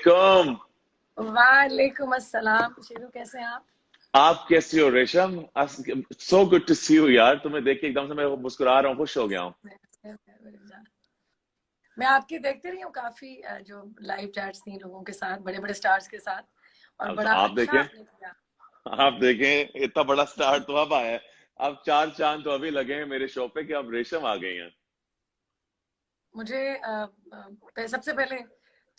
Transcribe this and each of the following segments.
वालेकुम। वालेकुम अस्सलाम। शेरू कैसे हैं आप? आप कैसी हो Resham? So good to see you यार, तुम्हें देख के एकदम से मैं मुस्कुरा रहा हूँ, खुश हो गया हूँ। मैं आपकी देखती रही हूँ काफी जो लाइव चैट्स थी लोगों के साथ, बड़े बड़े स्टार्स के साथ, और अब बड़ा आप अच्छा देखें, आपने किया। आप देखें, इतना बड़ा स्टार तो अब आया है। अब चार चांद तो अभी लगे हैं मेरे शो पे कि अब रेशम आ गई हैं। मुझे सबसे पहले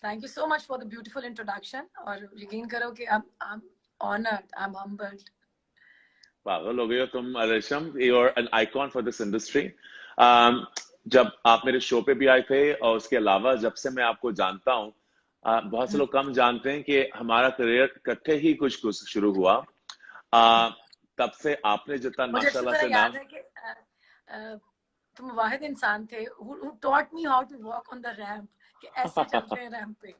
thank you so much for the beautiful introduction, और यकीन करो कि I am honoured, I am humbled. पागल हो गई हो तुम Resham, you are an icon for this industry. जब आप मेरे शो पे भी आए थे और उसके अलावा जब से मैं आपको जानता हूँ, बहुत से लोग कम जानते हैं कि हमारा करियर इकट्ठे ही कुछ कुछ शुरू हुआ। आ, तब से आपने जितना मुझे अच्छी माशाल्लाह तरह से याद नाम। है कि अ, तुम वाहिद इंसान थे who taught me how to walk on the ramp, कि ऐसे चलते हैं रैंप पे।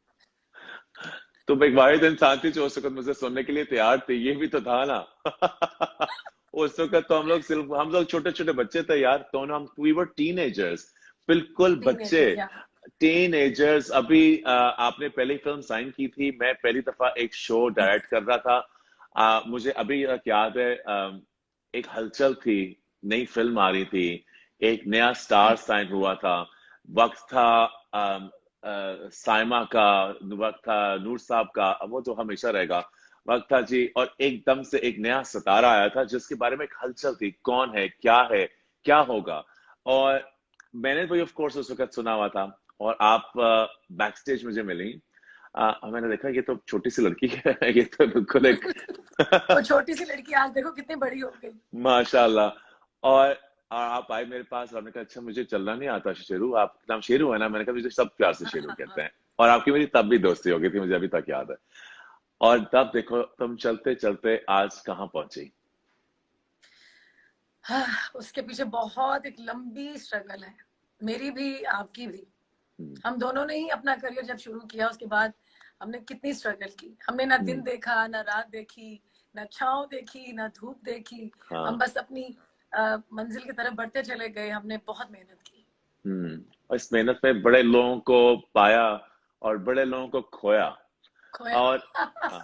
तुम एक वाहिद इंसान थी जो उस वक्त मुझे सुनने के लिए तैयार थी, ये भी तो था ना। उस वक्त तो हम लोग छोटे छोटे बच्चे थे यार, तो ना हम वी वर टीनेजर्स, बिल्कुल बच्चे, टीनेजर्स, या टीनेजर्स। अभी आपने पहली फिल्म साइन की थी, मैं पहली दफा एक शो डायरेक्ट कर रहा था। मुझे अभी तक याद है, एक हलचल थी, नई फिल्म आ रही थी, एक नया स्टार साइन हुआ था। वक्त था साइमा का, वक्त था नूर साहब का, वो तो हमेशा रहेगा। वक्त था जी, और एकदम से एक नया सितारा आया था जिसके बारे में एक हलचल थी, कौन है, क्या होगा। और मैंने वही ऑफ कोर्स उस वक्त सुना हुआ था, और आप बैक स्टेज मुझे मिली। मैंने देखा ये तो छोटी सी लड़की है। ये तो बिल्कुल एक वो छोटी सी लड़की आज देखो कितनी बड़ी हो गई। माशाल्लाह। और आप आए मेरे पास और आपने कहा अच्छा मुझे चलना नहीं आता शेरू, आप नाम शेरू है ना? मैंने कहा मुझे सब प्यार से शेरू कहते हैं। और आपकी मेरी तब भी दोस्ती हो गई थी, मुझे अभी तक याद है। और तब देखो तुम चलते चलते आज कहाँ पहुंची। हाँ, उसके पीछे बहुत एक लंबी स्ट्रगल है, मेरी भी आपकी भी। हम दोनों ने ही अपना करियर जब शुरू किया उसके बाद हमने कितनी स्ट्रगल की। हमने ना दिन देखा, ना रात देखी, ना छांव देखी, ना धूप देखी। हम हाँ। बस अपनी मंजिल की तरफ बढ़ते चले गए। हमने बहुत मेहनत की। और इस मेहनत में बड़े लोगों को पाया और बड़े लोगों को खोया। खोया। और हाँ।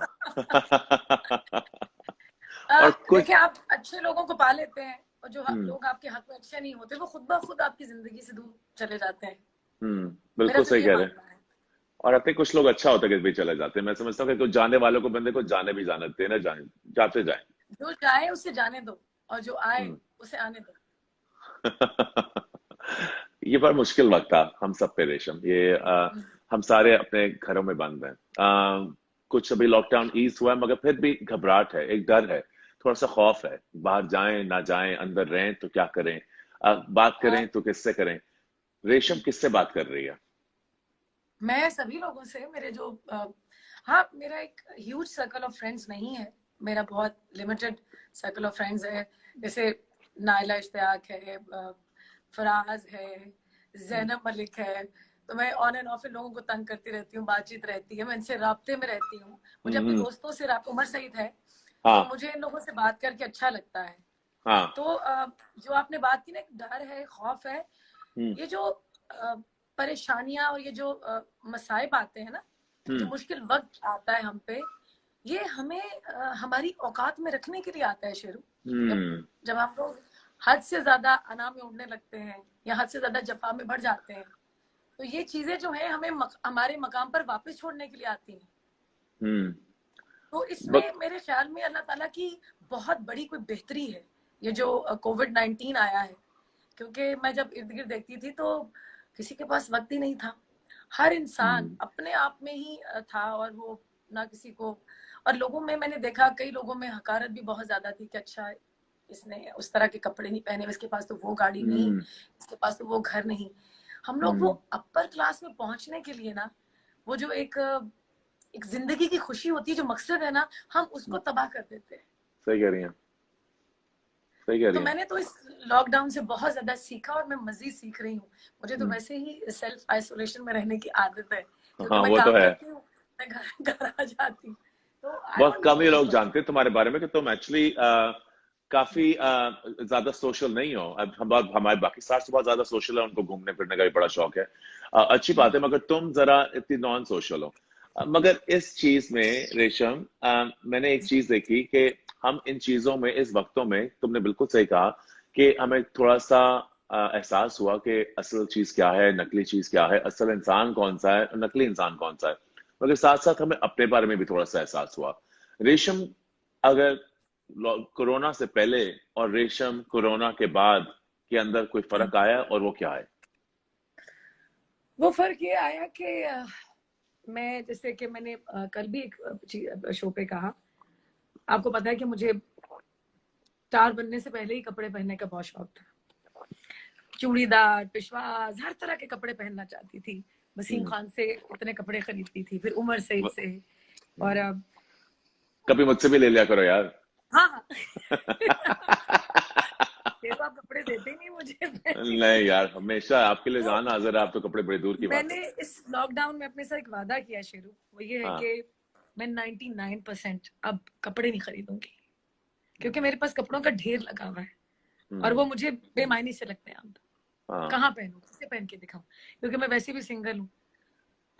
और कुछ। देखिए, आप अच्छे लोगों को पा लेते हैं, और जो हम्म लोग आपके हक में अच्छे नहीं होते वो खुद ब खुद आपकी जिंदगी से दूर चले जाते हैं। मेरा बिल्कुल तो सही ये कह रहे हैं। मानना है। और अपने कुछ लोग अच्छा होता है कि भी चले जाते हैं। मैं समझता हूँ कि कुछ जाने वालों को, बंदे को जाने भी जाना देना, जाने जाते जाए। जो जाए उसे जाने दो, और जो आए हम्म। उसे आने दो। ये बड़ा मुश्किल वक्त था हम सब पे रेशम। ये हम सारे अपने घरों में बंद हैं। कुछ अभी लॉकडाउन ईज हुआ है, मगर फिर भी घबराहट है, एक डर है, थोड़ा सा खौफ है। बाहर जाएं ना जाएं, अंदर रहें तो क्या करें, बात हाँ, करें तो किससे करें। रेशम किससे बात कर रही है? मैं सभी लोगों से, मेरे जो हाँ, मेरा एक ह्यूज सर्कल ऑफ फ्रेंड्स नहीं है। मेरा बहुत लिमिटेड सर्कल ऑफ फ्रेंड्स है। जैसे नाइला इश्तियाक है, फराज है, जैनब मलिक है। तो मैं ऑन एंड ऑफ इन लोगों को तंग करती रहती हूँ, बातचीत रहती है, मैं इनसे राब्ते में रहती हूँ। मुझे अपने हम्म। दोस्तों से उमर सईद है, तो हाँ। मुझे इन लोगों से बात करके अच्छा लगता है। हाँ। तो जो आपने बात की ना, एक डर है, खौफ है। हम्म। ये जो परेशानियां और ये जो मसाइब आते हैं ना, जो हम्म। मुश्किल वक्त आता है हम पे, ये हमें हमारी औकात में रखने के लिए आता है शेरू। जब हम्म। जब हम लोग हद से ज्यादा अना में उड़ने लगते हैं या हद से ज्यादा जफा में बढ़ जाते हैं, तो ये चीजें जो है हमें हमारे मकाम पर वापस छोड़ने के लिए आती हैं। हम्म। तो बक इसमें मेरे ख्याल में अल्लाह ताला की बहुत बड़ी कोई बेहतरी है, ये जो कोविड-19 आया है। क्योंकि मैं जब इर्द गिर्द देखती थी तो किसी के पास वक्त ही नहीं था। हर इंसान हम्म। अपने आप में ही था, और वो ना किसी को, और लोगों में मैंने देखा कई लोगों में हकारत भी बहुत ज्यादा थी कि अच्छा इसने उस तरह के कपड़े नहीं पहने, इसके पास तो वो गाड़ी नहीं, हम्म। इसके पास तो वो घर नहीं। हम लोग वो हम्म। अपर क्लास में पहुंचने के लिए ना, वो जो एक एक जिंदगी की खुशी होती है, जो मकसद है ना, हम उसको तबाह कर देते हैं। सही कह रही हैं, सही कह तो रही हैं। मैंने तो इस लॉकडाउन से बहुत ज्यादा सीखा, और मैं मजीद सीख रही हूँ। मुझे तो हम्म। वैसे ही सेल्फ आइसोलेशन में रहने की आदत है, क्योंकि हाँ मैं वो तो काम है। करती हूँ, मैं घर घर आ जाती हूँ, तो आई बहुत don't need come he any लोग वन। जानते हैं तुम्हारे बारे में कि तुम एक्चुअली काफी ज्यादा सोशल नहीं हो। अब हम हमारे बाकी साथ से बहुत ज्यादा सोशल है, उनको घूमने फिरने का भी बड़ा शौक है। अच्छी बात है, मगर तुम जरा इतनी नॉन सोशल हो। मगर इस चीज में रेशम, मैंने एक चीज देखी कि हम इन चीजों में, इस वक्तों में, तुमने बिल्कुल सही कहा कि हमें थोड़ा सा एहसास हुआ कि असल चीज क्या है, नकली चीज क्या है, असल इंसान कौन सा है, नकली इंसान कौन सा है। मगर साथ साथ हमें अपने बारे में भी थोड़ा सा एहसास हुआ। रेशम, अगर कोरोना से पहले और रेशम कोरोना के बाद के अंदर कोई फर्क आया, और वो क्या है? वो फर्क ये आया कि मैं, जैसे कि मैंने कल भी एक शो पे कहा, आपको पता है कि मुझे स्टार बनने से पहले ही कपड़े पहनने का बहुत शौक था। चूड़ीदार, पिशवाज, हर तरह के कपड़े पहनना चाहती थी। वसीम खान से इतने कपड़े खरीदती थी, फिर उमर सईद से, और कभी मुझसे भी ले लिया करो यार। हाँ ये तो आप कपड़े देते ही नहीं मुझे। नहीं यार, हमेशा आपके लिए जान हाजिर है, आप तो कपड़े बड़ी दूर की बात मैंने है। इस लॉकडाउन में अपने साथ एक वादा किया शेरू, वो ये है हाँ। कि मैं 99% अब कपड़े नहीं खरीदूंगी, क्योंकि मेरे पास कपड़ों का ढेर लगा हुआ है और वो मुझे बेमायने से लगते हैं। अब हाँ। कहाँ पहनूं, किसे पहन के दिखाऊं, क्योंकि मैं वैसे भी सिंगल हूँ।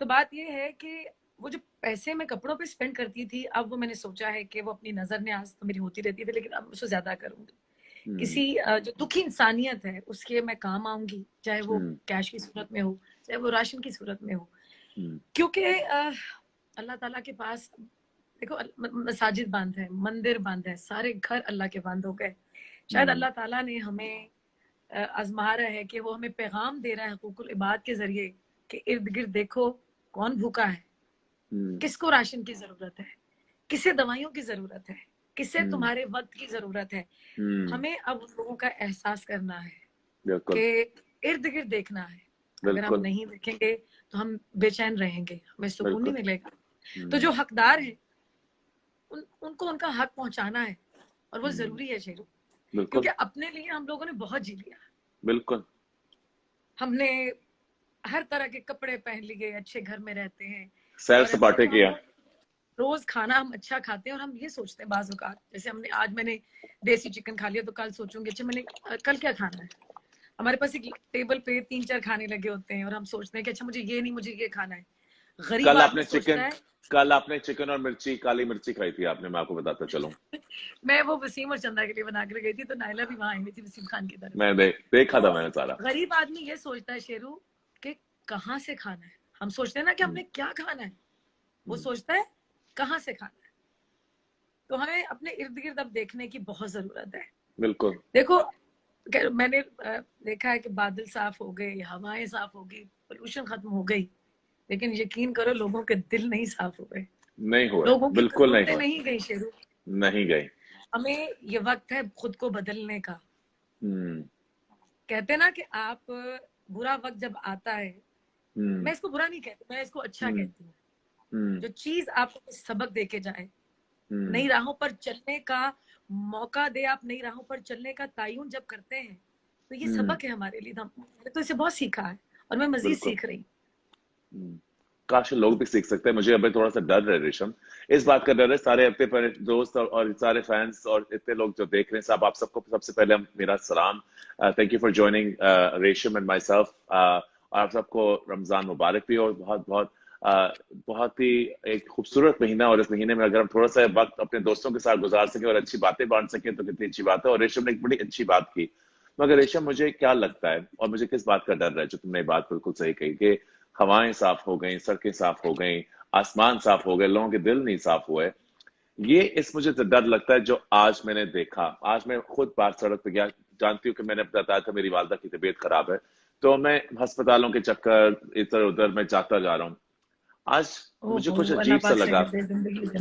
तो बात ये है कि वो जो पैसे मैं कपड़ों पे स्पेंड करती थी, अब वो मैंने सोचा है कि वो अपनी नजर न्याज तो मेरी होती रहती थी, लेकिन अब उससे ज्यादा करूंगी। किसी जो दुखी इंसानियत है उसके मैं काम आऊंगी, चाहे वो कैश की सूरत में हो, चाहे वो राशन की सूरत में हो। क्योंकि अल्लाह ताला के पास देखो, मसाजिद बंद है, मंदिर बंद है, सारे घर अल्लाह के बंद हो गए। शायद अल्लाह ताला ने हमें आजमा रहा है कि वो हमें पैगाम दे रहा है हुकूकुल इबाद के जरिए कि इर्द गिर्द देखो कौन भूखा है, किसको राशन की जरूरत है, किसे दवाइयों की जरूरत है, किसे तुम्हारे वक्त की जरूरत है। हमें अब उन लोगों का एहसास करना है कि इर्द गिर्द देखना है। अगर हम नहीं देखेंगे तो हम बेचैन रहेंगे, हमें सुकून नहीं मिलेगा। तो जो हकदार है उनको उनका हक पहुंचाना है, और वो जरूरी है शेरू, क्योंकि अपने लिए हम लोगों ने बहुत जी लिया। बिल्कुल। हमने हर तरह के कपड़े पहन लिए, अच्छे घर में रहते हैं, सैर सपाटे किया, रोज खाना हम अच्छा खाते हैं, और हम ये सोचते हैं बाज़ औक़ात, जैसे हमने आज मैंने देसी चिकन खा लिया तो कल सोचूंगी अच्छा मैंने कल क्या खाना है। हमारे पास एक टेबल पे 3-4 खाने लगे होते हैं और हम सोचते हैं कि अच्छा मुझे ये नहीं, मुझे ये खाना है। गरीब आदमी सोचता है। कल आपने चिकन और मिर्ची, काली मिर्ची खाई थी आपने, मैं आपको बताता चलूं। मैं वो वसीम और चंदा के लिए बना कर गई थी, तो नाइला भी वहां आई हुई थी वसीम खान की तरफ। मैं देखा था मैंने सारा। गरीब आदमी ये सोचता है शेरू कि कहाँ से खाना है। हम सोचते हैं ना कि हमने क्या खाना है, वो सोचता है कहाँ से खाना है। तो हमें अपने इर्द गिर्द अब देखने की बहुत जरूरत है। बिल्कुल। देखो, मैंने देखा है कि बादल साफ हो गए, हवाएं साफ हो गई, पोल्यूशन खत्म हो गई, लेकिन यकीन करो लोगों के दिल नहीं साफ हो गए, नहीं हुए, लोगों की बिल्कुल किस्मतें नहीं गई शेरू, नहीं गई। हमें ये वक्त है खुद को बदलने का। कहते ना कि आप, बुरा वक्त जब आता है, मैं इसको बुरा नहीं कहती, मैं इसको अच्छा कहती हूँ। जो चीज आपको सबक दे के जाए, नई राहों पर चलने का मौका दे, आप नई राहों पर चलने का तायुन जब करते हैं, तो ये सबक है हमारे लिए। मैंने तो इसे बहुत सीखा है और मैं मजीद सीख रही हूँ। काश लोग भी सीख सकते हैं। मुझे अभी थोड़ा सा डर है रेशम, इस बात का डर है। सारे अपने दोस्त और सारे फैंस और इतने लोग जो देख रहे हैं, सब आप सबको सबसे पहले मेरा सलाम। थैंक यू फॉर ज्वाइनिंग रेशम एंड माई सेल्फ। और आप सबको रमजान मुबारक भी, और बहुत बहुत बहुत ही एक खूबसूरत महीना, और इस महीने में अगर हम थोड़ा सा वक्त अपने दोस्तों के साथ गुजार सके और अच्छी बातें बांट सके तो कितनी अच्छी बात है। और रेशम ने एक बड़ी अच्छी बात की। मगर रेशम, मुझे क्या लगता है और मुझे किस बात का डर है, जो तुमने बात बिल्कुल सही कही कि हवाएं साफ हो गई, सड़कें साफ हो गई, आसमान साफ हो गए, लोगों के दिल नहीं साफ हुए। ये इस मुझे डर लगता है जो आज मैंने देखा। आज मैं खुद बाहर सड़क पे गया, जानती हूँ कि मैंने बताया था मेरी वालदा की तबीयत खराब है, तो मैं अस्पतालों के चक्कर इधर उधर मैं जाता जा रहा हूँ। आज मुझे कुछ अजीब सा लगा।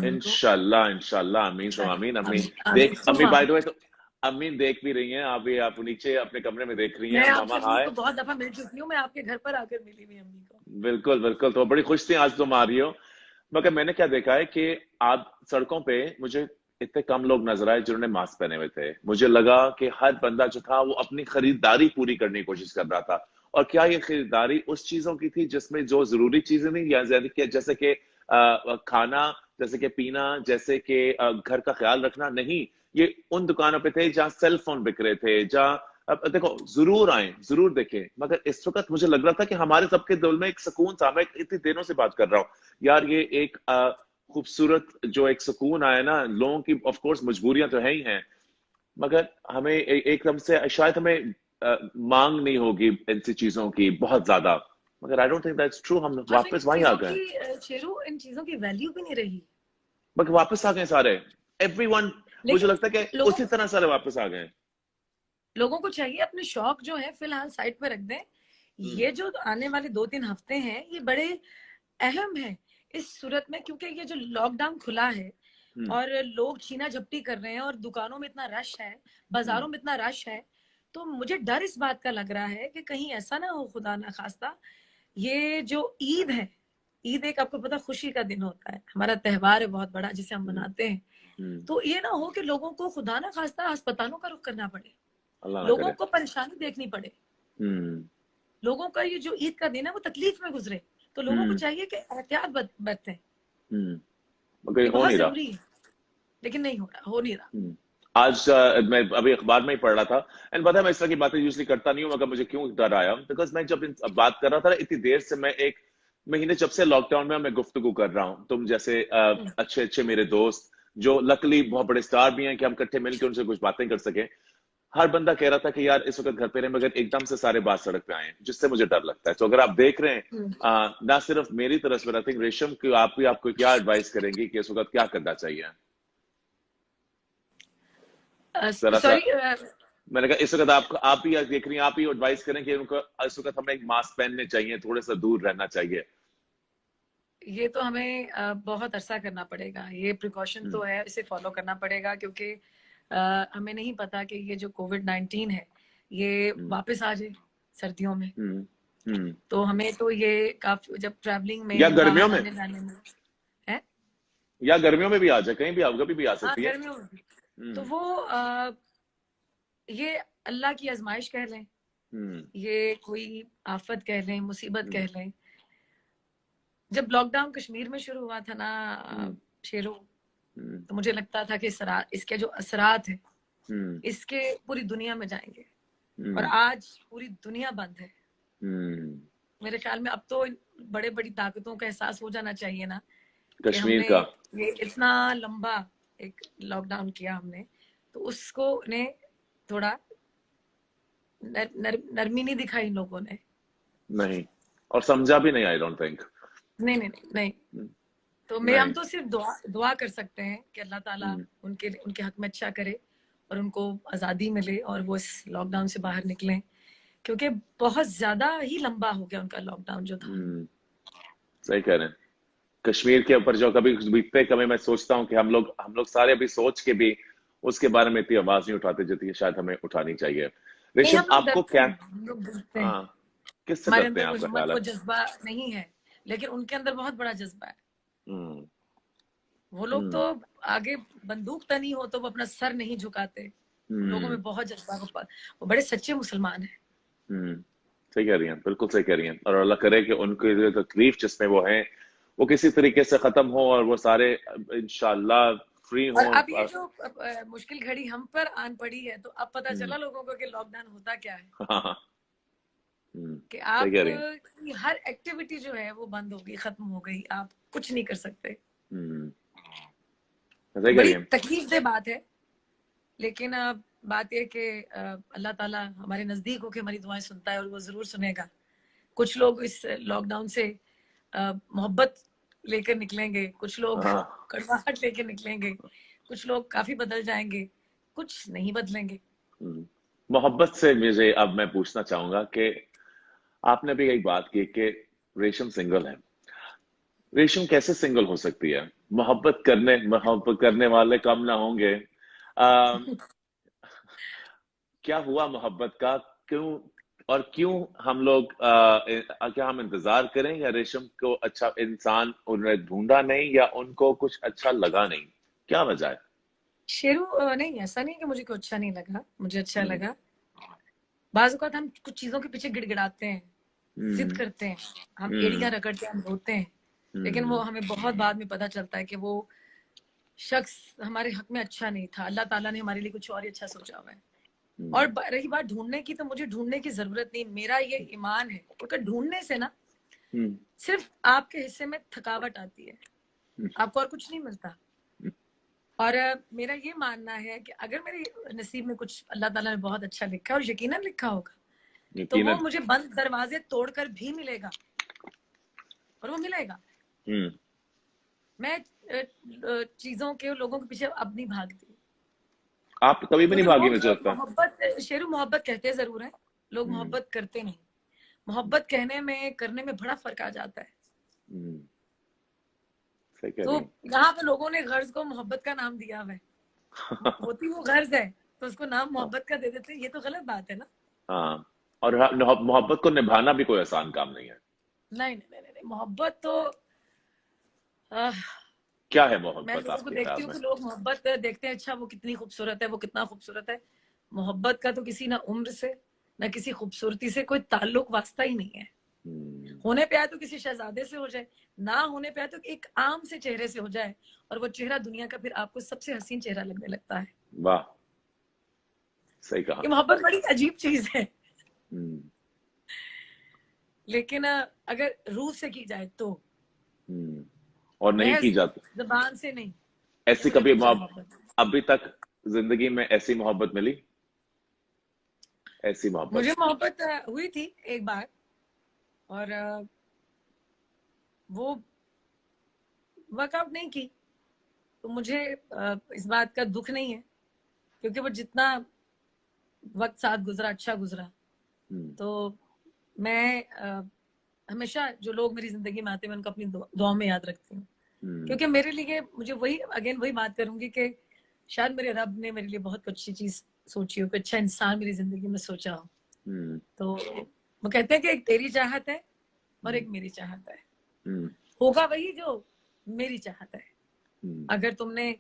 इंशाल्लाह इंशाल्लाह, आमीन तो आमीन। अम्मी देख, अम्मी बाय द वे तो अम्मी देख भी रही हैं, अभी आप नीचे अपने कमरे में देख रही हैं। मैं मामा हाय, तो बहुत दफा मिल चुकी हूँ, मैं आपके घर पर आकर मिली हुई अम्मी को। बिल्कुल बिल्कुल, तो बड़ी खुश थी आज तुम आ रही हो। मगर मैंने क्या देखा है कि आज सड़कों पे मुझे इतने कम लोग नजर आए जिन्होंने मास्क पहने हुए थे। मुझे लगा कि हर बंदा जो था वो अपनी खरीदारी पूरी करने की कोशिश कर रहा था। और क्या ये खरीदारी उस चीजों की थी जिसमें जो जरूरी चीजें नहीं, या जैसे कि खाना, जैसे कि पीना, जैसे कि घर का ख्याल रखना, नहीं। ये उन दुकानों पे थे जहाँ सेल फोन बिक रहे थे, जहाँ अब देखो, जरूर आए, जरूर देखें, मगर इस वक्त मुझे लग रहा था कि हमारे सबके दिल में एक सुकून था। मैं इतनी दिनों से बात कर रहा हूँ यार, ये एक खूबसूरत जो एक सुकून आया ना, लोगों की ऑफ कोर्स मजबूरियां तो है ही हैं, मगर हमें एकदम से शायद हमें मांग नहीं होगी ऐसी चीजों की बहुत ज्यादा, मगर I don't think that's true. हम और वापस इन वहीं आ चीजों गए, की शेरू, इन चीजों की वैल्यू भी नहीं रही। मगर वापस आ गए सारे, एवरीवन। मुझे लेकिन लगता है कि लोगों उसी तरह सारे वापस आ गए। लोगों को चाहिए अपने शौक जो है फिलहाल साइड पे रख दें। हम्म। ये जो आने वाले 2-3 हफ्ते हैं ये बड़े अहम है इस सूरत में, क्योंकि ये जो लॉकडाउन खुला है हम्म। और लोग छीना झपटी कर रहे हैं और दुकानों में इतना रश है, हम्म। बाजारों में इतना रश है, तो मुझे डर इस बात का लग रहा है कि कहीं ऐसा ना हो, खुदा ना खास्ता, ये जो ईद है, ईद एक आपको पता खुशी का दिन होता है, हमारा त्योहार है बहुत बड़ा जिसे हम हम्म। मनाते हैं, हम्म। तो ये ना हो कि लोगों को खुदा ना खास्ता अस्पतालों का रुख करना पड़े, अल्लाह ना लोगों करे। को परेशानी देखनी पड़े, हम्म। लोगों का ये जो ईद का दिन है वो तकलीफ में गुजरे, तो लोगों को हम्म। चाहिए कि एहतियात बरतें। हम्म। मगर ये ये हो बहुत नहीं रहा। जरूरी है, लेकिन नहीं हो रहा, हो नहीं रहा। हम्म। आज मैं अभी अखबार में ही पढ़ रहा था, एंड पता है मैं इस तरह की बातें यूजली करता नहीं हूँ, मगर मुझे क्यों डर आया, बिकॉज मैं जब बात कर रहा था ना, इतनी देर से, मैं एक महीने जब से लॉकडाउन में मैं गुफ्तगू कर रहा हूँ, तुम जैसे हम्म, अच्छे अच्छे मेरे दोस्त जो लकली बहुत बड़े स्टार भी हैं कि हम इकट्ठे मिलकर उनसे कुछ बातें कर सके, हर बंदा कह रहा था कि यार इस वक्त घर पे रहे, मगर एकदम से सारे बात सड़क पे आए हैं, जिससे मुझे डर लगता है। तो अगर आप देख रहे हैं, हम्म। ना सिर्फ मेरी तरफ से, आई थिंक रेशम की आप भी, आपको क्या एडवाइस करेंगी कि इस वक्त क्या करना चाहिए? जरा सा, सॉरी, मैंने कहा इस वक्त आप ही देख रही हैं, आप ही एडवाइस करें कि उनको इस वक्त हमें एक मास्क पहनने चाहिए, थोड़ा सा दूर रहना चाहिए। ये तो हमें बहुत अरसा करना पड़ेगा, ये प्रिकॉशन हम्म। तो है, इसे फॉलो करना पड़ेगा, क्योंकि हमें नहीं पता कि ये जो कोविड-19 है ये हम्म। वापस आ जाए सर्दियों में। हम्म। हम्म। तो हमें तो ये काफी, जब ट्रैवलिंग या में गर्मियों बाहर में, आने जाने में है। या गर्मियों में भी आ जाए, कहीं भी कभी भी आ हाँ, सकती है। गर्मियों में भी। तो हम्म। वो ये अल्लाह की आजमाइश कह लें, हम्म। ये कोई आफत कह लें, मुसीबत हम्म। कह लें। जब लॉकडाउन कश्मीर में शुरू हुआ था ना हम्म। शेरू, हम्म। तो मुझे लगता था कि इसके जो असरात है हम्म। इसके पूरी दुनिया में जाएंगे, और हम्म। आज पूरी दुनिया बंद है। हम्म। मेरे ख्याल में अब तो बड़े बड़ी ताकतों का एहसास हो जाना चाहिए ना कि कश्मीर हमने का। ये इतना लंबा एक लॉकडाउन किया हमने, तो उसको ने थोड़ा नरमी नहीं दिखाई इन लोगों ने। नहीं, और समझा भी नहीं, आई डोंट थिंक। नहीं नहीं नहीं नहीं। तो मैं, हम नहीं। तो सिर्फ दुआ दुआ कर सकते हैं कि अल्लाह ताला हम्म। उनके उनके हक में अच्छा करे और उनको आज़ादी मिले और वो इस लॉकडाउन से बाहर निकलें, क्योंकि बहुत ज्यादा ही लंबा हो गया उनका लॉकडाउन जो था। हम्म। सही कह रहे हैं। कश्मीर के ऊपर जो कभी बीतते कभी मैं सोचता हूँ कि हम लोग सारे अभी सोच के भी उसके बारे में इतनी आवाज नहीं उठाते जितनी शायद हमें उठानी चाहिए। नहीं, रेशम, हम लोग आपको डरते क्या, हैं, हम लोग डरते हैं, हाँ, किससे हमारे डरते अंदर हैं वो आपका हिम्मत, ख्याल है? वो जज्बा नहीं है, लेकिन उनके अंदर बहुत बड़ा जज्बा है। हम्म। वो लोग तो हम्म। आगे बंदूक तनी हो तो वो अपना सर नहीं झुकाते, उन लोगों हम्म। में बहुत जज्बा, वो बड़े सच्चे मुसलमान हैं। हम्म। सही कह रही हैं, बिल्कुल सही कह रही हैं, और अल्लाह करे कि उनकी जो तकलीफ जिसमें वो हैं वो किसी तरीके से खत्म हो, और वो सारे इंशाल्लाह फ्री और हो। अब ये जो मुश्किल घड़ी हम पर आन पड़ी है, तो अब पता हम्म। चला लोगों को कि लॉकडाउन होता क्या है, हाँ हाँ। हम्म। कि सही आप कह रही हैं। की हर एक्टिविटी जो है वो बंद हो गई, खत्म हो गई, आप कुछ नहीं कर सकते। हम्म। तो सही कह रही बड़ी हैं। तकलीफ दह बात है, लेकिन बात यह कि अल्लाह ताला हमारे नजदीक होकर हमारी दुआएं सुनता है और वो जरूर सुनेगा। कुछ लोग इस लॉकडाउन से मोहब्बत लेकर निकलेंगे, कुछ लोग हाँ। कड़वाहट लेकर निकलेंगे, कुछ लोग काफी बदल जाएंगे, कुछ नहीं बदलेंगे। हम्म। मोहब्बत से मुझे अब मैं पूछना चाहूंगा कि आपने भी एक बात की कि रेशम सिंगल है। रेशम कैसे सिंगल हो सकती है? मोहब्बत करने वाले कम ना होंगे? आ, क्या हुआ मोहब्बत का? क्यों, और क्यों हम लोग क्या हम इंतजार करें, या रेशम को अच्छा इंसान उन्होंने ढूंढा नहीं, या उनको कुछ अच्छा लगा नहीं? क्या वजह है? शेरू, नहीं, ऐसा नहीं कि मुझे कुछ अच्छा नहीं लगा, मुझे अच्छा हम्म। लगा। बाज औक़ात हम कुछ चीजों के पीछे गिड़गिड़ाते हैं, जिद हम्म। करते हैं, हम हम्म। एड़ियां रगड़ते हैं, हम रोते हैं, लेकिन वो हम्म। हमें बहुत बाद में पता चलता है कि वो शख्स हमारे हक में अच्छा नहीं था, अल्लाह ताला ने हमारे लिए कुछ और ही अच्छा सोचा हुआ है। और रही बात ढूंढने की, तो मुझे ढूंढने की जरूरत नहीं। मेरा ये ईमान है, क्योंकि ढूंढने से ना सिर्फ आपके हिस्से में थकावट आती है, आपको और कुछ नहीं मिलता। और मेरा ये मानना है कि अगर मेरे नसीब में कुछ अल्लाह ताला ने बहुत अच्छा लिखा है, और यकीनन लिखा होगा, तो वो मुझे बंद दरवाजे तोड़कर भी मिलेगा, और वो मिलेगा। मैं चीजों के, लोगों के पीछे अब नहीं भागती। आप कभी भी नहीं भागी, मुझे लोग लगता है। मोहब्बत, शेरू मोहब्बत कहते जरूर है, लोग मोहब्बत करते नहीं। मोहब्बत कहने में करने में बड़ा फर्क आ जाता है। सही कह तो रही हैं। यहाँ पे लोगों ने गर्ज को मोहब्बत का नाम दिया हुआ है। होती वो गर्ज है तो उसको नाम मोहब्बत का दे देते, ये तो गलत बात है ना। हाँ, और मोहब्बत को निभाना भी कोई आसान काम नहीं है। नहीं नहीं नहीं नहीं, मोहब्बत तो क्या है मैं मोहब्बत लोगों को आपके देखती ख्याल हूँ में? कि लोग मोहब्बत देखते हैं, अच्छा वो कितनी खूबसूरत है, वो कितना खूबसूरत है। मोहब्बत का तो किसी ना उम्र से, ना किसी खूबसूरती से कोई ताल्लुक वास्ता ही नहीं है। होने पे आए तो किसी शहजादे से हो जाए, ना होने पे आए तो एक आम से चेहरे से हो जाए, और वो चेहरा दुनिया का फिर आपको सबसे हसीन चेहरा लगने लगता है। वाह, सही कहा। ये मोहब्बत बड़ी अजीब चीज है। लेकिन अगर रूह से की जाए तो, और नहीं की महज जाती जबान से नहीं, तो ऐसी मुझे कभी दूसरी मोहब्बत। अभी तक जिंदगी में ऐसी मोहब्बत मिली? ऐसी मोहब्बत? मुझे मोहब्बत हुई थी एक बार, और वो वर्कआउट नहीं की। तो मुझे इस बात का दुख नहीं है, क्योंकि वो जितना वक्त साथ गुजरा, अच्छा गुजरा। तो मैं हमेशा जो लोग मेरी जिंदगी में आते हैं, मैं उनको अपनी दुआ में याद रखती हूँ। क्योंकि मेरे लिए, मुझे वही बात करूंगी कि शायद मेरे रब ने मेरे लिए बहुत अच्छी चीज सोची हो, कोई अच्छा इंसान मेरी जिंदगी में सोचा हो। तो वो कहते हैं कि एक तेरी चाहत है और एक मेरी चाहत है। होगा वही जो मेरी चाहत है। अगर तुमने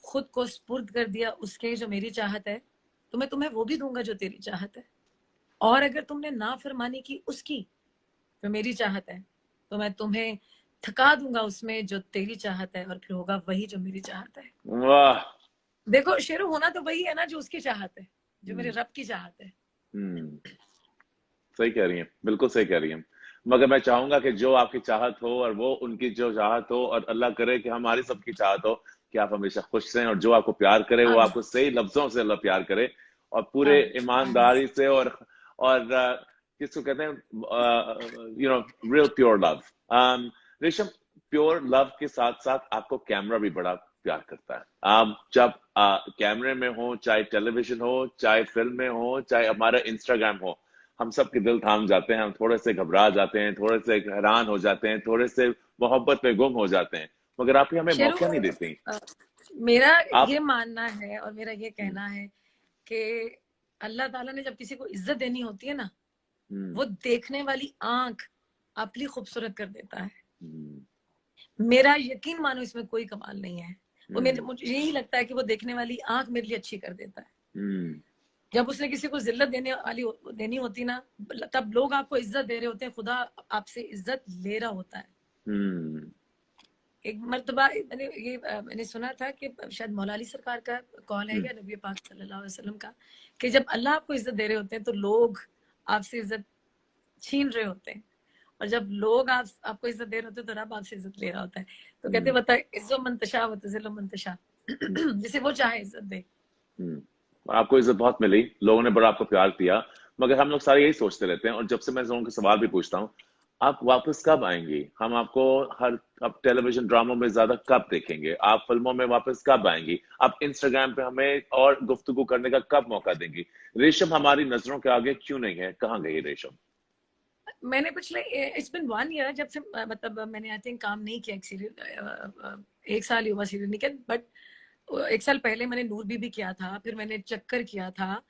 खुद को स्पुर्द कर दिया उसके जो मेरी चाहत है, तो मैं तुम्हें वो भी दूंगा जो तेरी चाहत है। और अगर तुमने नाफरमानी की उसकी जो मेरी चाहत है, तो मैं तुम्हें थका दूंगा उसमें जो तेरी चाहत है, और फिर होगा वही जो मेरी चाहत है। वाह, देखो शेरू, होना तो वही है ना जो उसकी चाहत है, जो मेरे रब की चाहत है। सही कह रही हैं, बिल्कुल सही कह रही हैं। मगर मैं चाहूंगा कि जो आपकी चाहत हो और वो उनकी जो चाहत हो, और अल्लाह करे कि हमारी सबकी चाहत हो कि आप हमेशा खुश रहें, और जो आपको प्यार करे वो आमीन आपको सही लफ्जों से अल्लाह प्यार करे, और पूरे आमीन आमीन। ईमानदारी से, और किसको कहते हैं, रियल प्योर लव। रेशम, प्योर लव के साथ साथ आपको कैमरा भी बड़ा प्यार करता है। आप जब कैमरे में हो, चाहे टेलीविजन हो, चाहे फिल्म में हो, चाहे हमारा इंस्टाग्राम हो, हम सब के दिल थाम जाते हैं, हम थोड़े से घबरा जाते हैं, थोड़े से हैरान हो जाते हैं, थोड़े से मोहब्बत में गुम हो जाते हैं, मगर आप ही हमें शेरू, मौका नहीं देती। मेरा आप ये मानना है और मेरा ये कहना है कि अल्लाह ताला ने जब किसी को इज्जत देनी होती है ना, वो देखने वाली आंख आपके लिए खूबसूरत कर देता है। मेरा यकीन मानो, इसमें कोई कमाल नहीं है। वो मुझे यही लगता है कि वो देखने वाली आंख मेरे लिए अच्छी कर देता है। जब उसने किसी को जिल्लत देनी होती ना, तब लोग आपको इज्जत दे रहे होते हैं, खुदा आपसे इज्जत ले रहा होता है। एक मर्तबा मैंने सुना था कि शायद मौला अली सरकार का कॉल है या नबी पाक सल्लल्लाहु अलैहि वसल्लम का, कि जब अल्लाह आपको इज्जत दे रहे होते हैं तो लोग आपसे इज्जत छीन रहे होते हैं, और जब लोग आपको इज्जत दे रहे होते हैं तो रब आपसे इज्जत ले रहा होता है। तो कहते बता, इज्जो मंतशा व तजिल्लु मंतशा, जिसे वो चाहे इज्जत दे। आपको इज्जत बहुत मिली, लोगों ने बड़ा आपको प्यार दिया, मगर हम लोग सारे यही सोचते रहते हैं, और जब से मैं लोगों के सवाल भी पूछता हूँ, आप वापस कब आएंगी? हम आपको अब टेलीविजन ड्रामों में ज्यादा कब देखेंगे? आप फिल्मों में वापस कब आएंगी? आप इंस्टाग्राम पे हमें और गुफ्तगू करने का कब मौका देंगी? रेशम हमारी नजरों के आगे क्यों नहीं है? कहाँ गई रेशम? मैंने पिछले इट्स बिन 1 ईयर जब से मतलब मैंने आई थिंक काम नहीं किया एक सीरियल, 1 साल ही हुआ सीरियल नहीं किया, बट 1 साल पहले मैंने नूर बीबी किया था, फिर मैंने चक्कर किया था,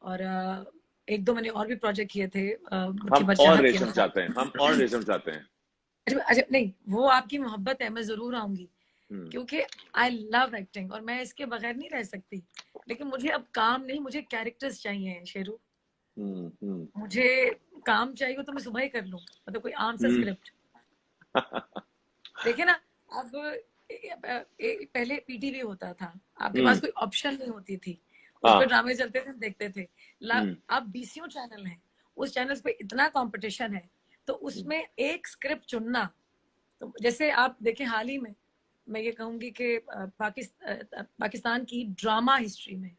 और 1-2 मैंने और भी प्रोजेक्ट किए थे। हम और रेशम चाहते हैं, हम और रेशम चाहते हैं। अच्छा नहीं, वो आपकी मोहब्बत है, मैं जरूर आऊंगी, क्योंकि आई लव एक्टिंग और मैं इसके बगैर नहीं रह सकती। लेकिन मुझे अब काम नहीं, मुझे कैरेक्टर्स चाहिए शेरू। मुझे काम चाहिए तो मैं सुबह ही कर लूं, मतलब कोई आम सा स्क्रिप्ट। देखिए ना, अब पहले पीटीवी होता था, आपके पास कोई ऑप्शन नहीं होती थी, उस हाँ। पर ड्रामे चलते थे, हम देखते थे। हम्म। अब बीसियों चैनल हैं, उस चैनल्स पे इतना कंपटीशन है, तो उसमें एक स्क्रिप्ट चुनना, तो जैसे आप देखें हाल ही में, मैं ये कहूंगी कि पाकिस्तान की ड्रामा हिस्ट्री में,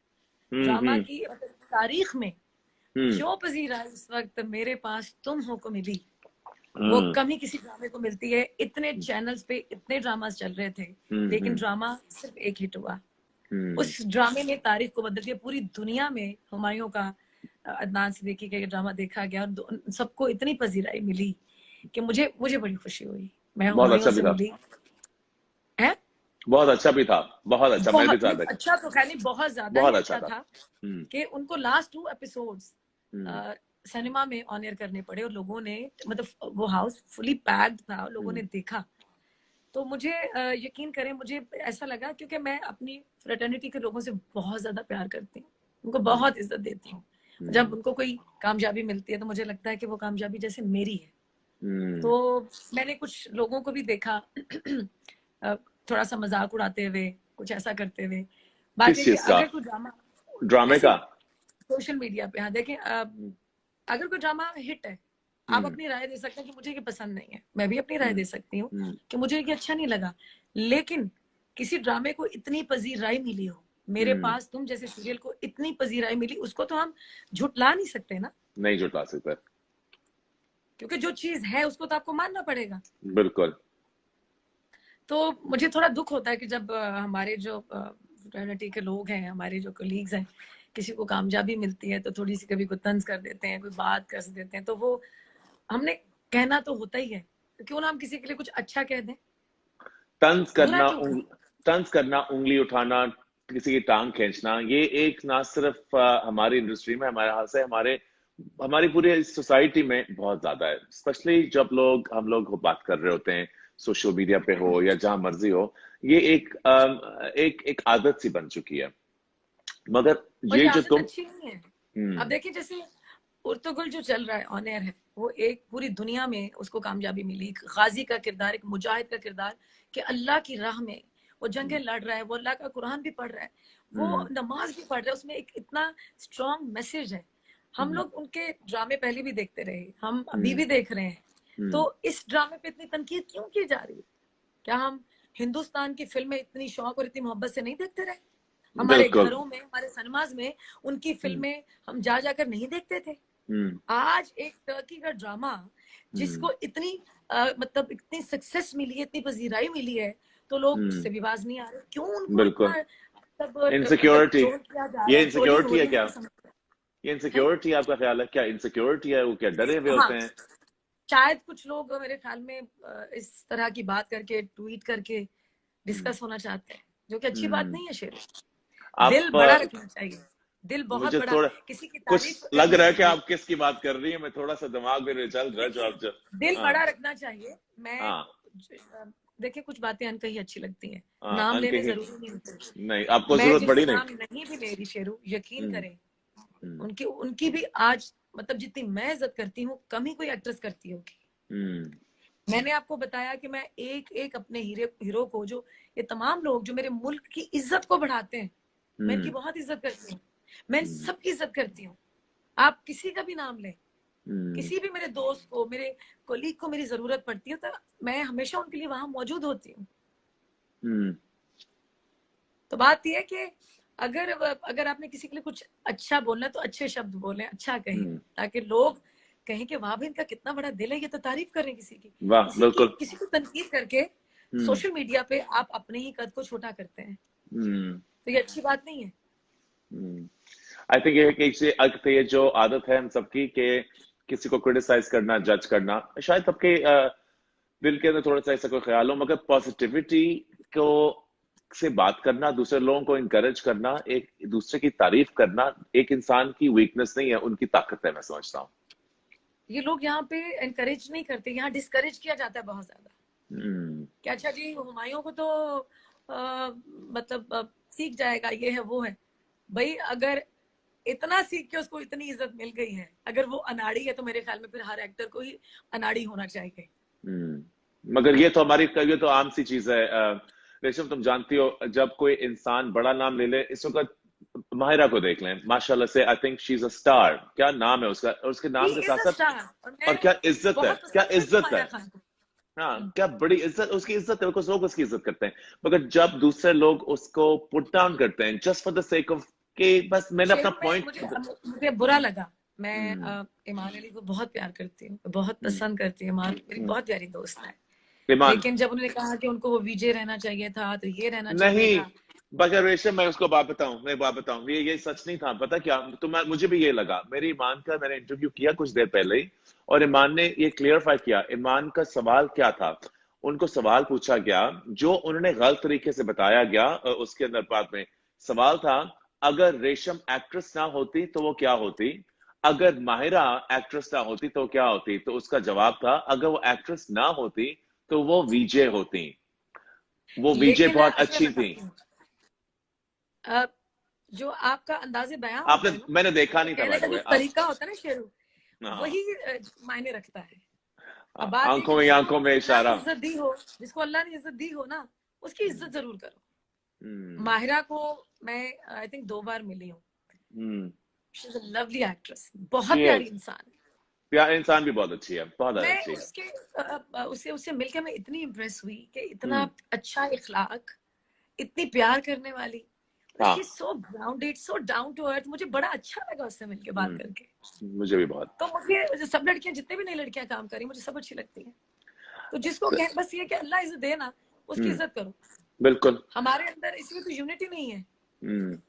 ड्रामा हम्म। की तारीख में हम्म। जो पजीरा इस वक्त मेरे पास तुम हो को मिली, वो हम्म। कम ही किसी ड्रामे को मिलती है। इतने चैनल्स पे इतने ड्रामास चल रहे थे, लेकिन हम्म। ड्रामा सिर्फ एक हिट हुआ। हम्म। उस ड्रामे ने तारीख को बदल दिया। पूरी दुनिया में हुमायूं का अदनान सिद्दीकी का ये ड्रामा देखा गया और सबको इतनी पजीराई मिली कि मुझे मुझे बड़ी खुशी हुई। मैं बहुत हुमायूं अच्छा भी से था। मिली है। बहुत अच्छा भी था। बहुत अच्छा, मैंने भी बहुत नहीं, साथ देखा। अच्छा तो खैर नहीं, बहुत ज्यादा ही बहुत अच्छा अच्छा था। था हम्म। कि उनको लास्ट 2 एपिसोड्स हम्म। सिनेमा में ऑन एयर करने पड़े और लोगों ने, मतलब वो हाउस फुली पैक्ड था, लोगों ने हम्म। देखा। तो मुझे यकीन करें, मुझे ऐसा लगा क्योंकि मैं अपनी फ्रेटर्निटी के लोगों से बहुत ज्यादा प्यार करती हूँ, उनको बहुत इज्जत देती हूँ। जब हम्म। उनको कोई कामयाबी मिलती है तो मुझे लगता है कि वो कामयाबी जैसे मेरी है। हम्म। तो मैंने कुछ लोगों को भी देखा थोड़ा सा मजाक उड़ाते हुए, कुछ ऐसा करते हुए। बात किस है कि चीज का? अगर कोई ड्रामा ड्रामे ऐसे का? ही सोशल मीडिया पे, हाँ देखें, अगर कोई ड्रामा हिट है, आप हम्म। अपनी राय दे सकते हैं कि मुझे ये पसंद नहीं है, मैं भी अपनी राय हम्म। दे सकती हूँ हम्म। कि मुझे ये अच्छा नहीं लगा। लेकिन किसी ड्रामे को इतनी पजीराई मिली हो, मेरे हम्म। पास तुम जैसे सीरियल को इतनी पजीराई मिली, उसको तो हम झुटला नहीं सकते ना, नहीं जुटला सकते। क्योंकि जो चीज है उसको तो आपको मानना पड़ेगा। बिल्कुल। तो मुझे थोड़ा दुख होता है कि जब हमारे जो फ्रेटर्निटी के लोग हैं, हमारे जो कलीग्स हैं, किसी को कामयाबी मिलती है तो थोड़ी सी कभी कोई तंज कर देते हैं, कोई बात कर देते हैं, तो वो हमने कहना तो होता ही है, तो क्यों ना हम किसी के लिए कुछ अच्छा कह दें, तंज बुरा करना क्यों कहें। तंज करना, उंगली उठाना, किसी की टांग खींचना, ये एक ना सिर्फ हमारी इंडस्ट्री में, हमारे हाथ से, हमारी पूरी सोसाइटी में बहुत ज्यादा है। स्पेशली जब हम लोग बात कर रहे होते हैं, सोशल मीडिया पे हो या जहां मर्जी हो, ये एक आदत सी बन चुकी है। मगर और ये ये जो आदत तुम। अच्छी नहीं है। अब हम्म। देखिए, जैसे उर्तुगुल जो चल रहा है ऑन एयर है, वो एक पूरी दुनिया में उसको कामयाबी मिली। एक गाजी का किरदार, एक मुजाहिद का किरदार, कि अल्लाह की राह में वो जंगें लड़ रहा है, वो अल्लाह का कुरान भी पढ़ रहा है, वो हम्म। नमाज भी पढ़ रहा है, उसमें एक इतना स्ट्रॉन्ग मैसेज है। हम हम्म। लोग उनके ड्रामे पहले भी देखते रहे, हम अभी हम्म। भी देख रहे हैं। तो हम्म। इस ड्रामे पे इतनी तनकीद क्यों की जा रही है? क्या हम हिंदुस्तान की फिल्में इतनी शौक और इतनी मोहब्बत से नहीं देखते रहे? हमारे बिल्कुल। घरों में, हमारे सिनेमाज में उनकी हम्म। फिल्में हम जा जाकर नहीं देखते थे? हम्म। आज एक टर्की का ड्रामा हम्म। जिसको इतनी मतलब इतनी सक्सेस मिली है, इतनी पजीराई मिली है, तो लोग हम्म। उससे भी बाज नहीं आ रहे। क्यों उनको इतना बिल्कुल। मतलब इनसिक्योरिटी। ट्रोल किया जा रहा ये है? ट्रोलिंग हो इनसिक्योरिटी है रही है, मैं क्या? नहीं समझ ये है। इनसिक्योरिटी आपका ख्याल है क्या? इनसिक्योरिटी है? वो क्या डरे हुए हाँ, होते हैं? शायद कुछ लोग मेरे ख्याल में इस तरह की बात करके, ट्वीट करके हम्म। डिस्कस होना चाहते हैं, जो कि अच्छी बात हम्म। नहीं है। शेर, दिल आप बड़ा रखना चाहिए, दिल बहुत मुझे बड़ा। थोड़ा किसी की तारीफ कुछ लग करनी रहा है कि चाहिए। आप किसकी बात कर रही है। मैं थोड़ा सा दिमाग में चल रहा है जो देखिए, आप जो। दिल हाँ। बड़ा रखना चाहिए। मैं हाँ। देखिए, कुछ बातें अनकही अच्छी लगती हैं, हाँ। नाम अनके लेने ही। जरूरी नहीं होते। नहीं, आपको मैं जरूरत जिनके पड़ी नहीं। नाम नहीं भी ले रही शेरू, यकीन हम्म। करें, हम्म। उनकी उनकी भी आज, मतलब जितनी मैं इज्जत करती हूँ, कम ही कोई एक्ट्रेस करती होगी। हम्म। मैंने आपको बताया कि मैं एक एक अपने हीरो को, जो ये तमाम लोग जो मेरे मुल्क की इज्जत को बढ़ाते हैं, मैं इनकी हम्म। बहुत इज्जत करती हूँ। मैं इन हम्म। सबकी इज्जत करती हूँ। आप किसी का भी नाम लें, हम्म। किसी भी मेरे दोस्त को, मेरे कोलीग को मेरी जरूरत पड़ती है, तो मैं हमेशा उनके लिए वहां मौजूद होती हूँ। हम्म। तो बात यह है कि अगर अगर आपने किसी के लिए कुछ अच्छा बोलना है, तो अच्छे शब्द बोलें, अच्छा कहें, हम्म। ताकि लोग कहें कि वाह भाई, इनका कितना बड़ा दिल है, ये तो तारीफ कर रहे हैं किसी की। वाह, बिल्कुल। किसी को तनकीद करके हम्म। सोशल मीडिया पे आप अपने ही कद को छोटा करते हैं, हम्म। तो ये अच्छी बात नहीं है। आई थिंक ये जो आदत है हम सबकी कि किसी को क्रिटिसाइज करना, जज करना, शायद सबके दिल के अंदर थोड़ा सा ऐसा कोई ख्याल हो, मगर पॉजिटिविटी को से बात करना, दूसरे लोगों को इनकरेज करना, एक दूसरे की तारीफ करना, एक इंसान की वीकनेस नहीं है, उनकी ताकत है, मैं समझता हूँ। ये लोग यहाँ पे एनकरेज नहीं करते, यहाँ डिस्करेज किया जाता है बहुत ज्यादा। हम्म। क्या अच्छा जी, हुमायूं को तो मतलब सीख जाएगा, ये है वो है। भाई, अगर इतना सीख के उसको इतनी इज्जत मिल गई है, अगर वो अनाड़ी है, तो मेरे ख्याल में फिर हर एक्टर को ही अनाड़ी होना चाहिए। मगर ये तो आम सी चीज है। रेशम, तुम जानती हो, जब कोई इंसान बड़ा नाम ले ले, इस वक्त माहिरा को देख लें, माशाल्लाह से I think she is a star. क्या नाम है उसका, और उसके ही नाम के इज साथ अ साथ स्टार और और मैं क्या इज्जत है, बहुत क्या पसंद करती हूँ इज्जत है। माहिरा खान को। हाँ, हम्म, क्या बड़ी इज्जत, उसकी इज्जत है, कुछ लोग उसकी इज्जत करते हैं, मगर जब दूसरे लोग उसको पुट डाउन करते हैं just for the sake of कि बस मैंने अपना शेरू में मुझे पॉइंट। मुझे बुरा लगा। मैं हम्म। ईमान अली को बहुत प्यार करती हूँ, बहुत हम्म। पसंद करती हूँ, ईमान मेरी हम्म। बहुत प्यारी दोस्त है। ईमान लेकिन जब उन्होंने कहा कि उनको वो विजय रहना चाहिए था तो ये रहना चाहिए नहीं, था। बगैर रेशम मैं उसको बात बताऊं, मैं बात बताऊं, ये सच नहीं था, पता क्या, तो मुझे भी ये लगा, मेरी ईमान का मैंने इंटरव्यू किया कुछ देर पहले ही, और ईमान ने ये क्लियरफाई किया, ईमान का सवाल क्या था, उनको सवाल पूछा गया जो उन्होंने गलत तरीके से बताया गया, उसके अंदर बात में सवाल था, अगर रेशम एक्ट्रेस ना होती तो वो क्या होती, अगर माहिरा एक्ट्रेस ना होती तो क्या होती, तो उसका जवाब था, अगर वो एक्ट्रेस ना होती तो वो विजय होती, वो विजय लेकिन बहुत अच्छा मैं अच्छी थी। बताती हूँ, अ, जो आपका अंदाजे बयां होता आपने, है ना, मैंने देखा जो नहीं था कहने बाय का द जो वे आप। तरीका होता है ना शेरू, हाँ। वही मायने रखता है। अब बात है कि आंखों में जिसको आंखों में अल्लाह ने इशारा। इज्जत दी हो, जिसको अल्लाह ने इज्जत दी हो ना, उसकी इज्जत हम्म। जरूर करो। हम्म। माहिरा को मैं आई थिंक 2 बार मिली हूँ। Hmm. She is a lovely actress, she बहुत है, प्यारी इंसान है। प्यार इंसान भी बहुत अच्छी है, बहुत मैं अच्छी है। उसके उससे उससे मिलकर मैं इतनी इम्प्रेस हुई कि इतना हम्म। अच्छा इखलाक, इतनी प्यार करने वाली, शी हाँ। So grounded, so down to earth. मुझे बड़ा अच्छा लगा उससे मिलके बात करके। मुझे भी बहुत। तो मुझे सब लड़कियां, जितने भी नई लड़कियां काम करी, मुझे सब अच्छी लगती हैं। तो जिसको बस ये कि अल्लाह इज्जत दे ना, उसकी हम्म। इज्जत करो। बिल्कुल। हमारे अंदर इसमें तो यूनिटी नहीं है। हम्म।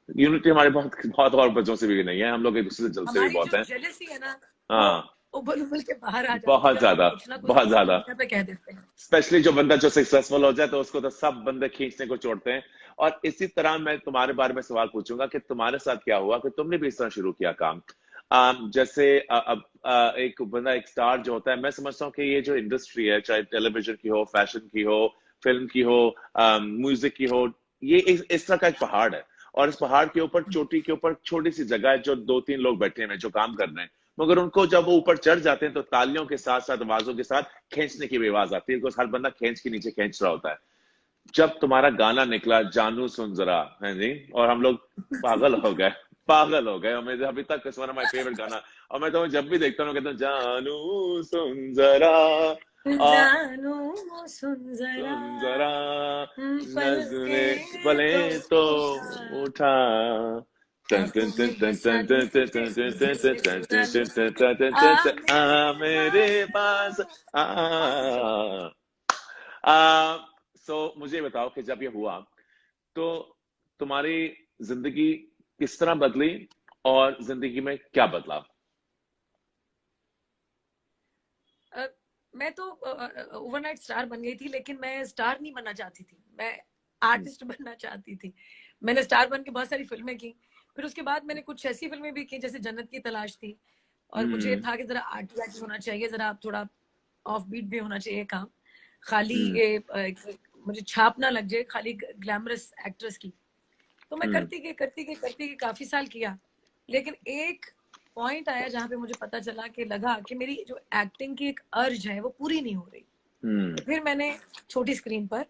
यूनिटी हमारे बहुत बहुत और बच्चों से भी नहीं है, हम लोग एक दूसरे से जलते भी हमारी बहुत जो हैं। जेलेसी है ना, वो हाँ। उबल उबल के बाहर आ जाती है बहुत जब हम ज्यादा, कुछ ना कुछ बहुत किसी ज्यादा। दुनिया पे कह देते हैं। स्पेशली जो बंदा जो सक्सेसफुल हो जाए तो उसको तो सब बंदे खींचने को छोड़ते हैं। और इसी तरह मैं तुम्हारे बारे में सवाल पूछूंगा कि तुम्हारे साथ क्या हुआ कि तुमने भी इस तरह शुरू किया काम। जैसे अब एक बंदा, एक स्टार जो होता है, मैं समझता हूँ कि ये जो इंडस्ट्री है, चाहे टेलीविजन की हो, फैशन की हो, फिल्म की हो, म्यूजिक की हो, ये इस तरह का एक पहाड़ है, और इस पहाड़ के ऊपर, चोटी के ऊपर छोटी सी जगह है जो 2-3 लोग बैठे हुए हैं जो काम कर रहे हैं, मगर उनको जब वो ऊपर चढ़ जाते हैं तो तालियों के साथ साथ, आवाजों के साथ खींचने की भी आवाज आती है, बिकॉज हर बंदा खींच के नीचे खींच रहा होता है। जब तुम्हारा गाना निकला जानू सुन जरा, है जी, और हम लोग पागल हो गए, पागल हो गए, हमें अभी तक it's one of my favourite गाना, और मैं तो जब भी देखता हूँ कहता हूँ जानू सुन जरा, और जानू सुन जरा, सुन जरा, पल के नजरे पले तो तो उठा, उठा, टन टन आंखों टन में टन टन बसाली टन टन तुझे, टन टन मुझे टन टन से टन चुरा लूं, टन टन टन आ टन टन, मेरे आ मेरे पास पास आ। सो मुझे बताओ कि जब ये हुआ तो तुम्हारी जिंदगी किस तरह बदली, और जिंदगी में क्या बदला। आ, मैं तो ओवरनाइट स्टार बन गई थी, लेकिन मैं स्टार नहीं बनना चाहती थी, मैं आर्टिस्ट बनना चाहती थी। मैंने स्टार बन के बहुत सारी फिल्में की, फिर उसके बाद मैंने कुछ ऐसी फिल्में भी की जैसे जन्नत की तलाश थी, और मुझे हम्म। था कि जरा आर्टी होना चाहिए, जरा थोड़ा ऑफ बीट भी होना चाहिए काम, खाली हम्म। ये मुझे छाप ना लग जाए खाली ग्लैमरस एक्ट्रेस की। तो मैं हम्म। करती गई काफी साल किया। लेकिन एक पॉइंट आया जहाँ पे मुझे पता चला कि लगा कि मेरी जो एक्टिंग की एक अर्ज है वो पूरी नहीं हो रही। हम्म। तो फिर मैंने छोटी स्क्रीन पर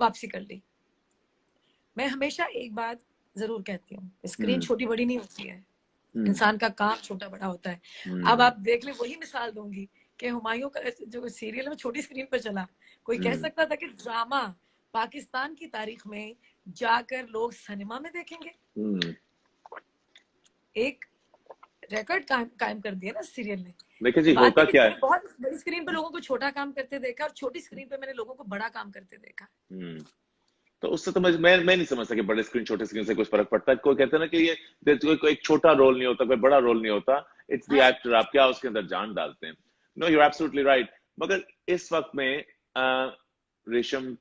वापसी कर ली। मैं हमेशा एक बात जरूर कहती हूँ, स्क्रीन हम्म। छोटी बड़ी नहीं होती है, हम्म। इंसान का काम छोटा बड़ा होता है। अब हम्म। आप देख ले, वही मिसाल दूंगी कि हुमायूं का जो सीरियल में छोटी स्क्रीन पर चला, कोई कह हम्म। सकता था कि ड्रामा पाकिस्तान की तारीख में जाकर लोग सिनेमा में देखेंगे। हम्म। एक रिकॉर्ड कायम कर दिया ना सीरियल ने। देखिए तो जी, बात होता है कि क्या मैंने है। बहुत बड़ी स्क्रीन पे लोगों को छोटा काम करते देखा, और छोटी स्क्रीन पे मैंने लोगों को बड़ा काम करते देखा। हम्म। तो उससे तो मैं नहीं समझता कि बड़े स्क्रीन छोटे स्क्रीन से कुछ फर्क पड़ता है। कोई कहते हैं ना कि ये कोई एक छोटा रोल नहीं होता, कोई बड़ा रोल नहीं होता, इट्स द हाँ, एक्टर, आप क्या उसके अंदर जान डालते हैं। No, you absolutely right. मगर इस वक्त में रेशम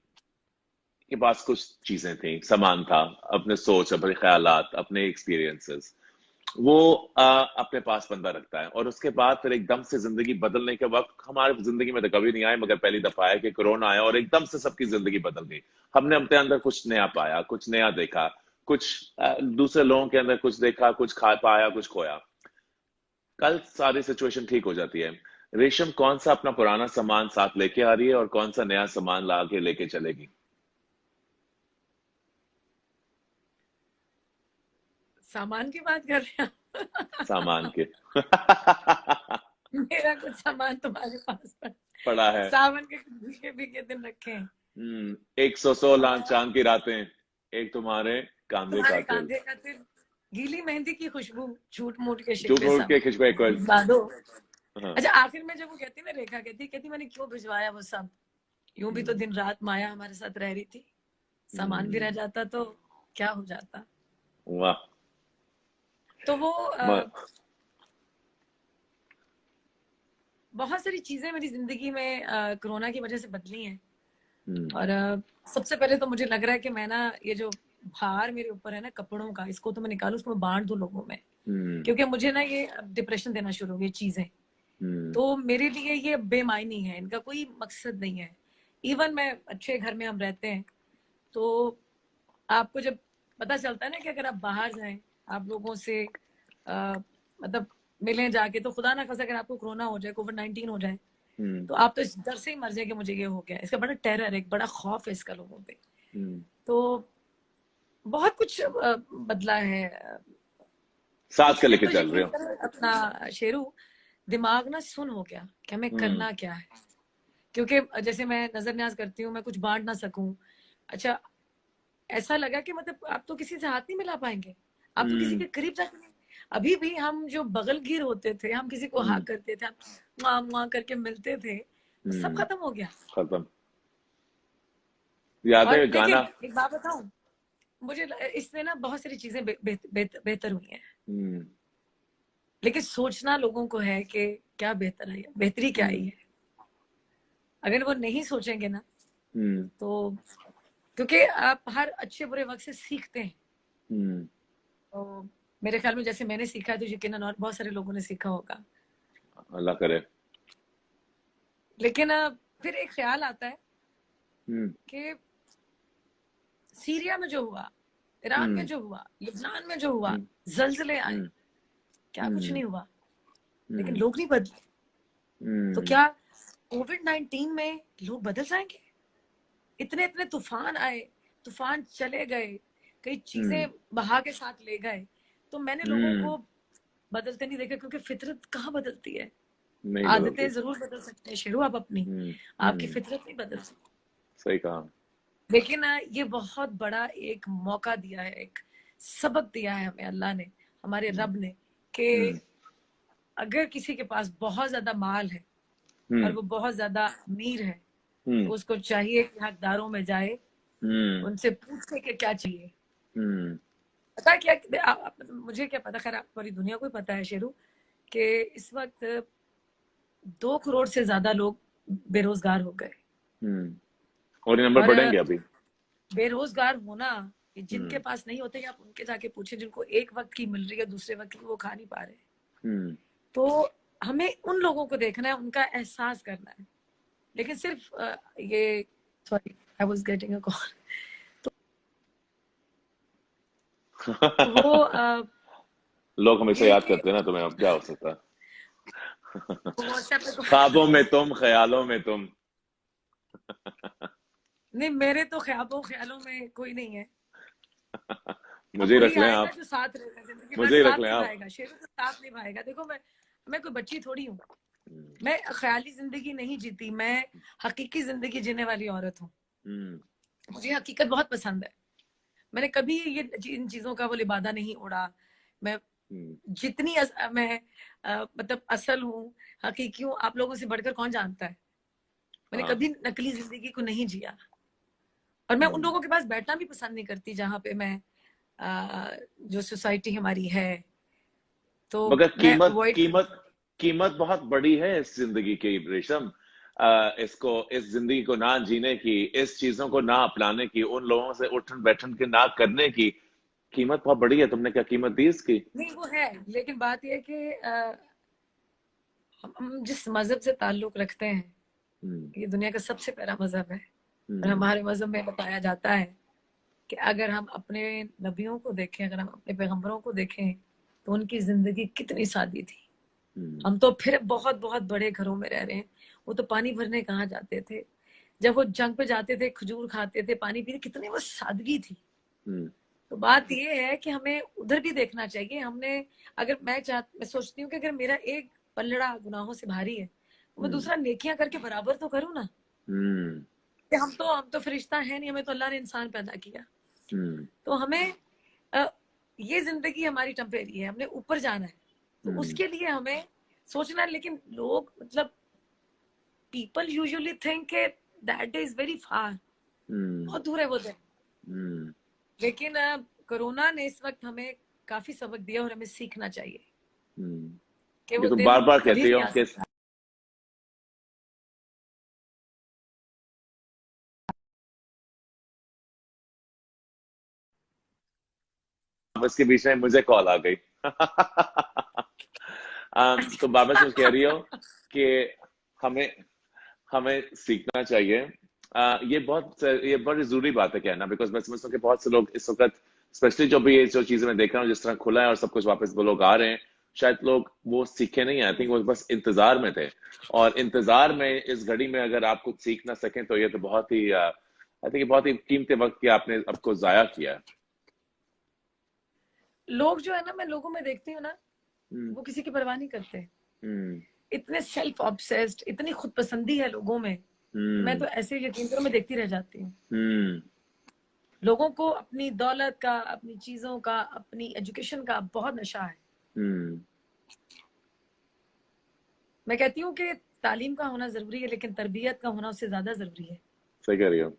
के पास कुछ चीजें थी, सामान था, अपने सोच, अपने ख्यालात, अपने एक्सपीरियंसेस, वो अपने पास बंदा रखता है, और उसके बाद फिर एकदम से जिंदगी बदलने के वक्त, हमारे जिंदगी में तो कभी नहीं आए मगर पहली दफा आया कि कोरोना आया और एकदम से सबकी जिंदगी बदल गई। हमने अपने अंदर कुछ नया पाया, कुछ नया देखा, कुछ दूसरे लोगों के अंदर कुछ देखा, कुछ खा पाया, कुछ खोया। कल सारी सिचुएशन ठीक हो जाती है। रेशम कौन सा अपना पुराना सामान साथ लेके आ रही है, और कौन सा नया सामान ला के लेके चलेगी। सामान की बात कर रहे हैं सामान के मेरा कुछ सामान तुम्हारे पास पड़ा है। सावन के भीगे भीगे दिन रखे हैं। 116 और चांद की रातें, एक तुम्हारे कांधे का तुम्हारे तिल, कांधे का तिल, गीली मेहंदी की खुशबू, झूठ मूठ के झूठ शिकवे मूठ सब के खिंचवे को। भिजवा दो। हाँ। अच्छा आखिर में जब वो कहती ना, रेखा कहती मैंने क्यों भिजवाया वो सब, यूं भी तो दिन रात माया हमारे साथ रह रही थी, सामान भी रह जाता तो क्या हो जाता। वाह। तो वो म- बहुत सारी चीजें मेरी जिंदगी में कोरोना की वजह से बदली हैं। हम्म, और सबसे पहले तो मुझे लग रहा है कि मैं ना ये जो भार मेरे ऊपर है ना कपड़ों का, इसको तो मैं निकालू, उसको मैं बांट दूं लोगों में, क्योंकि मुझे ना ये डिप्रेशन देना शुरू हो गई चीजें। तो मेरे लिए ये बेमायनी है, इनका कोई मकसद नहीं है। इवन मैं अच्छे घर में हम रहते हैं तो आपको जब पता चलता है ना कि अगर आप बाहर जाएं, आप लोगों से मतलब मिलें जाके, तो खुदा ना खासा अगर आपको कोरोना हो जाए, कोविड-19 हो जाए, तो आप तो इस डर से ही मर जाए कि मुझे ये हो गया। इसका बड़ा टेरर है, एक बड़ा खौफ है इसका लोगों पे। तो बहुत कुछ बदला है। साथ के इसलिए लेके तो चल रहे यकीन हो। करें अपना शेरू, दिमाग ना सुन हो गया कि हमें करना क्या है। क्योंकि जैसे मैं नजर न्याज करती हूँ, मैं कुछ बांट ना सकूं। अच्छा, ऐसा लगा कि मतलब आप तो किसी से हाथ नहीं मिला पाएंगे, आप तो किसी हम्म के करीब जाके नहीं। अभी भी हम जो बगलगीर होते थे, हम किसी को हाँ हम्म करते थे, हम वहाँ करके मिलते थे, वो सब हम्म, खत्म हो गया। खत्म। याद और है गाना। लेकिन एक बात बताऊं, मुझे इसमें ना बहुत सारी चीजें बेहतर हुई हैं। हम्म लेकिन सोचना लोगों को है कि क्या बेहतर है, बेहतरी क्या आई हम्म है। अगर वो नहीं सोचेंगे ना, हम्म तो क्योंकि आप हर अच्छे बुरे वक्त से सीखते हैं। हम्म, तो मेरे ख्याल में जैसे मैंने सीखा है, तो यकीनन और बहुत सारे लोगों ने सीखा होगा। अल्लाह करे। लेकिन फिर एक ख्याल आता है हम्म कि सीरिया में जो हुआ, ईरान में हम्म जो हुआ, लिबनान में जो हुआ, हम्म जलजले आए, हम्म क्या कुछ हम्म नहीं हुआ, लेकिन हम्म लोग नहीं बदले। तो हम्म क्या कोविड-19 में लोग बदल जाएंगे? इतने इतने तूफान आए, तूफान चले गए, कई हम्म चीजें बहा के साथ ले गए, तो मैंने लोगों हम्म, को बदलते नहीं देखा। क्योंकि फितरत कहाँ बदलती है। नहीं आदतें बदलती। जरूर बदल सकते हैं शेरू आप अपनी, आपकी हम्म, फितरत नहीं बदल सकती। सही कहा। लेकिन ये बहुत बड़ा एक मौका दिया है, एक सबक दिया है हमें अल्लाह ने, हमारे हम्म रब ने, कि हम्म अगर किसी के पास बहुत ज्यादा माल है और हम्म वो बहुत ज्यादा अमीर है, हम्म तो उसको चाहिए कि हकदारों में जाए, हम्म उनसे पूछे कि क्या चाहिए। हम्म पता है क्या, मुझे क्या पता, खैर पूरी दुनिया को ही पता है शेरू, कि इस वक्त 2 करोड़ से ज्यादा लोग बेरोजगार हो गए। हम्म, और ये नंबर और बढ़ेंगे अभी। बेरोजगार होना, जिनके हम्म पास नहीं होते, आप उनके जाके पूछे जिनको एक वक्त की मिल रही है, दूसरे वक्त की वो खा नहीं पा रहे। हम्म तो हमें उन लोगों को देखना है, उनका एहसास करना है। लेकिन सिर्फ ये, sorry I was getting a call. तो वो लोग हमेशा ये है याद कि करते हैं ना तुम्हें, अब क्या हो सकता है। व्हाट्सएप पे ख्वाबों में तुम, ख्यालों में तुम। नहीं, मेरे तो ख्यालों ख्यालों में कोई नहीं है। अब मुझे ही वही रख लें आएगा आप। जो साथ रहेगा, जिंदगी भर मुझे ही रख साथ लें आप। निभाएगा, शेरों से साथ निभाएगा। देखो मैं कोई बच्ची थोड़ी हूँ, मैं ख्याली जिंदगी नहीं जीती, मैं हकीकी जिंदगी जीने वाली औरत हूँ। हम्म मुझे हकीकत बहुत पसंद है। मैंने कभी ये इन चीजों का वो लिबादा नहीं उड़ा। मैं हम्म, जितनी मैं मतलब असल हूँ, हकीकी हूँ, आप लोगों से बढ़कर कौन जानता है। मैंने हाँ। कभी नकली जिंदगी को नहीं जिया। और मैं उन हम्म, लोगों के पास बैठना भी पसंद नहीं करती जहाँ पे मैं जो सोसाइटी हमारी है, तो मगर मैं कीमत अवॉइड कीमत करती हूँ। कीमत बहुत बड़ी है इस जिंदगी की, रेशम। इसको, इस जिंदगी को ना जीने की, इस चीजों को ना अपनाने की, उन लोगों से उठन बैठन के ना करने की कीमत बहुत बड़ी है। तुमने क्या कीमत दी इसकी? नहीं वो है, लेकिन बात यह है कि हम जिस मजहब से ताल्लुक रखते हैं, हम्म ये दुनिया का सबसे प्यारा मजहब है। और हम्म हमारे मजहब में बताया जाता है कि अगर हम अपने नबियों को देखें, अगर हम अपने पैगंबरों को देखें, तो उनकी जिंदगी कितनी सादी थी। हम्म हम तो फिर बहुत बहुत बड़े घरों में रह रहे हैं। वो तो पानी भरने कहाँ जाते थे, जब वो जंग पे जाते थे, खजूर खाते थे, पानी पीते, कितनी वो सादगी थी। हम्म तो बात ये है कि हमें उधर भी देखना चाहिए। हमने अगर मैं सोचती हूँ कि अगर मेरा एक पलड़ा गुनाहों से भारी है तो मैं दूसरा नेकियां करके बराबर तो करूँ ना। कि हम तो फरिश्ता है नहीं, हमें तो अल्लाह ने इंसान पैदा किया। तो हमें ये जिंदगी हमारी टेम्परेरी है, हमने ऊपर जाना है, तो उसके लिए हमें सोचना है। लेकिन लोग मतलब people usually think that day is very far, बहुत दूर है वो दिन। लेकिन कोरोना ने इस वक्त हमें काफी सबक दिया और हमें सीखना चाहिए कि वो तो दिन बार बार कभी कहती नहीं हूँ आ कि सकता। इसके बीच में मुझे कॉल आ गई। तो बार बार तुम कह रही हो कि हमें हमें सीखना चाहिए। ये बड़ी जरूरी बात है कहना, बिकॉज मैं समझता हूँ कि बहुत से लोग इस वक्त, स्पेशली जो भी ये जो चीजें मैं देख रहा हूँ जिस तरह खुला है और सब कुछ वापस वो लोग आ रहे हैं, शायद लोग वो सीखे नहीं। आई थिंक वो बस इंतजार में थे, और इंतजार में इस घड़ी में अगर आप कुछ सीख ना सकें तो ये तो बहुत ही आई थिंक बहुत ही कीमती वक्त की आपने आपको जाया किया है। लोग जो है ना, मैं लोगों में देखती हूँ ना, वो किसी की परवाह नहीं करते। इतने सेल्फ ऑब्सेस्ड, इतनी खुद पसंदी है लोगों में। मैं तो ऐसे यकीन करो मैं देखती रह जाती हूँ। लोगों को अपनी दौलत का, अपनी चीजों का, अपनी एजुकेशन का बहुत नशा है। मैं कहती हूँ कि तालीम का होना जरूरी है, लेकिन तरबियत का होना उससे ज्यादा जरूरी है। सही कह रही हो।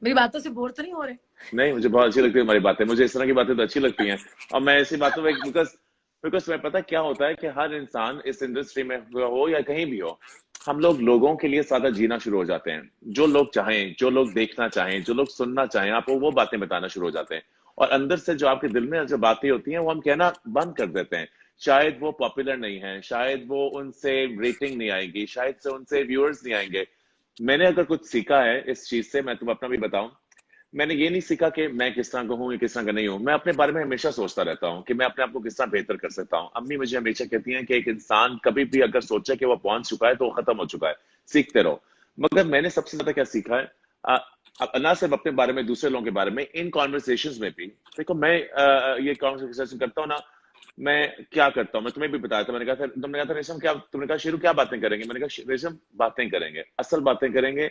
मेरी बातों से बोर तो नहीं हो रहे? नहीं, मुझे बहुत अच्छी लगती है हमारी बातें, मुझे इस तरह की बातें तो अच्छी लगती हैं। और मैं ऐसी बातों में बिकॉज बिकॉज मैं पता क्या होता है कि हर इंसान इस इंडस्ट्री में हो या कहीं भी हो, हम लोग लोगों के लिए सादा जीना शुरू हो जाते हैं। जो लोग चाहें, जो लोग देखना चाहें, जो लोग सुनना चाहें, आप वो बातें बताना शुरू हो जाते हैं। और अंदर से जो आपके दिल में जो बातें होती हैं वो हम कहना बंद कर देते हैं। शायद वो पॉपुलर नहीं है, शायद वो उनसे रेटिंग नहीं आएगी, शायद से उनसे व्यूअर्स नहीं आएंगे। मैंने अगर कुछ सीखा है इस चीज से, मैं तुम्हें अपना भी बताऊं, मैंने ये नहीं सीखा कि मैं किस तरह का हूँ या किस तरह का नहीं हूँ। मैं अपने बारे में हमेशा सोचता रहता हूँ कि मैं अपने आप को किस तरह बेहतर कर सकता हूँ। अम्मी मुझे हमेशा कहती हैं कि एक इंसान कभी भी अगर सोचे कि वो पहुंच चुका है तो वो खत्म हो चुका है, सीखते रहो। मगर मैंने सबसे ज्यादा क्या सीखा है, ना सिर्फ अपने बारे में, दूसरे लोगों के बारे में, इन कॉन्वर्सेशन में भी। देखो मैं ये कॉन्वर्सेशन करता हूँ ना, मैं क्या करता हूँ मैं तुम्हें भी बताया था। तुमने कहा था रेशम क्या, तुमने कहा शेरू क्या बातें करेंगे, मैंने कहा रेशम बातें करेंगे, असल बातें करेंगे,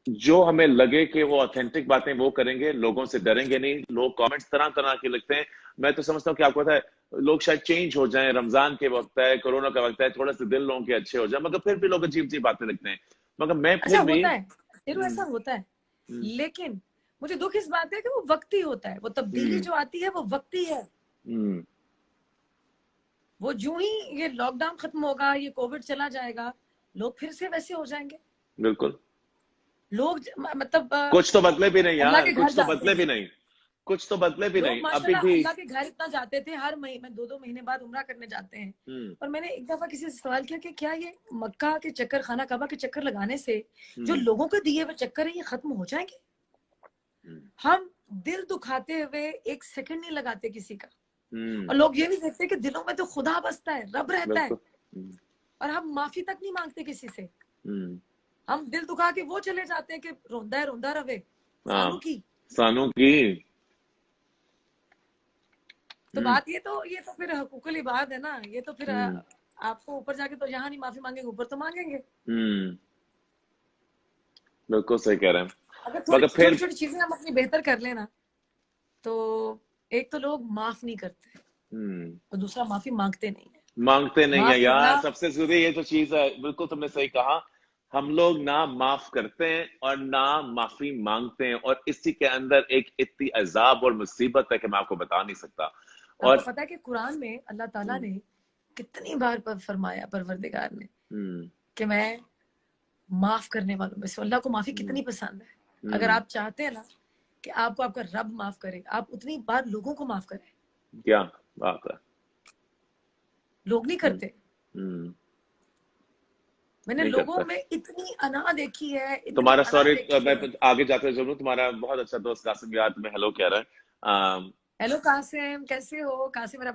जो हमें लगे कि वो ऑथेंटिक बातें वो करेंगे, लोगों से डरेंगे नहीं। लोग कमेंट्स तरह तरह के लिखते हैं, मैं तो समझता हूँ कि आपको पता है लोग शायद चेंज हो जाएं, रमजान के वक्त है, कोरोना का वक्त है, थोड़ा सा दिल लोगों के अच्छे हो जाए, मगर फिर भी लोग अजीब अजीब बातें लिखते हैं। मगर मैं अच्छा फिर भी होता है, ऐसा होता है। लेकिन मुझे दुख इस बात है कि वो वक्ती होता है। वो तब्दीली जो आती है वो वक्ती है। वो जो ही ये लॉकडाउन खत्म होगा, ये कोविड चला जाएगा, लोग फिर से वैसे हो जाएंगे। बिल्कुल। लोग मतलब कुछ तो बदले भी नहीं अल्लाह यार, के घर कुछ तो जाते बदले हैं। भी नहीं, कुछ तो बदले भी लोग नहीं अभी माशाल्लाह भी। अल्लाह के घर इतना जाते थे, हर महीने 2-2 महीने बाद उम्रा करने जाते हैं। और मैंने एक दफा किसी से सवाल किया कि क्या ये मक्का के चक्कर, खाना काबा के चक्कर लगाने से जो लोगों के दिए हुए चक्कर है ये खत्म हो जाएंगे? हम दिल दुखाते हुए एक सेकंड नहीं लगाते किसी का। और लोग ये नहीं देखते कि दिलों में तो खुदा बसता है, रब रहता है, और हम माफी तक नहीं मांगते किसी से। हम दिल दुखा के वो चले जाते हैं कि रोंदा रवे सानू की। तो बात ये तो फिर हकूकुल इबाद है ना। ये तो फिर आपको ऊपर जाके तो यहाँ नहीं माफी मांगेंगे, ऊपर तो मांगेंगे। बिल्कुल सही कह रहे हैं। अगर थोड़ी छोटी छोटी चीजें हम अपनी बेहतर कर लेना, तो एक तो लोग माफ नहीं करते और दूसरा माफी मांगते नहीं है यार। सबसे जरूरी ये तो चीज है, बिल्कुल तुमने सही कहा। हम लोग ना माफ करते हैं और ना माफी मांगते हैं, और इसी के अंदर एक इतनी अजाब और मुसीबत है कि मैं आपको बता नहीं सकता। और आपको पता है कि कुरान में अल्लाह ताला ने कितनी बार फरमाया, परवरदिगार ने, कि मैं माफ करने वालों में से। अल्लाह को माफी कितनी पसंद है। अगर आप चाहते हैं ना कि आपको आपका रब माफ करे, आप उतनी बार लोगों को माफ करें। क्या बात है, लोग नहीं करते। मैंने लोगों में इतनी अना देखी है। तुम्हारा सॉरी, मैं आगे जाते जरूर। तुम्हारा बहुत अच्छा दोस्त कासिम यार तुम्हें हेलो कह रहा है। हेलो कासिम, कैसे हो? कासिम मेरा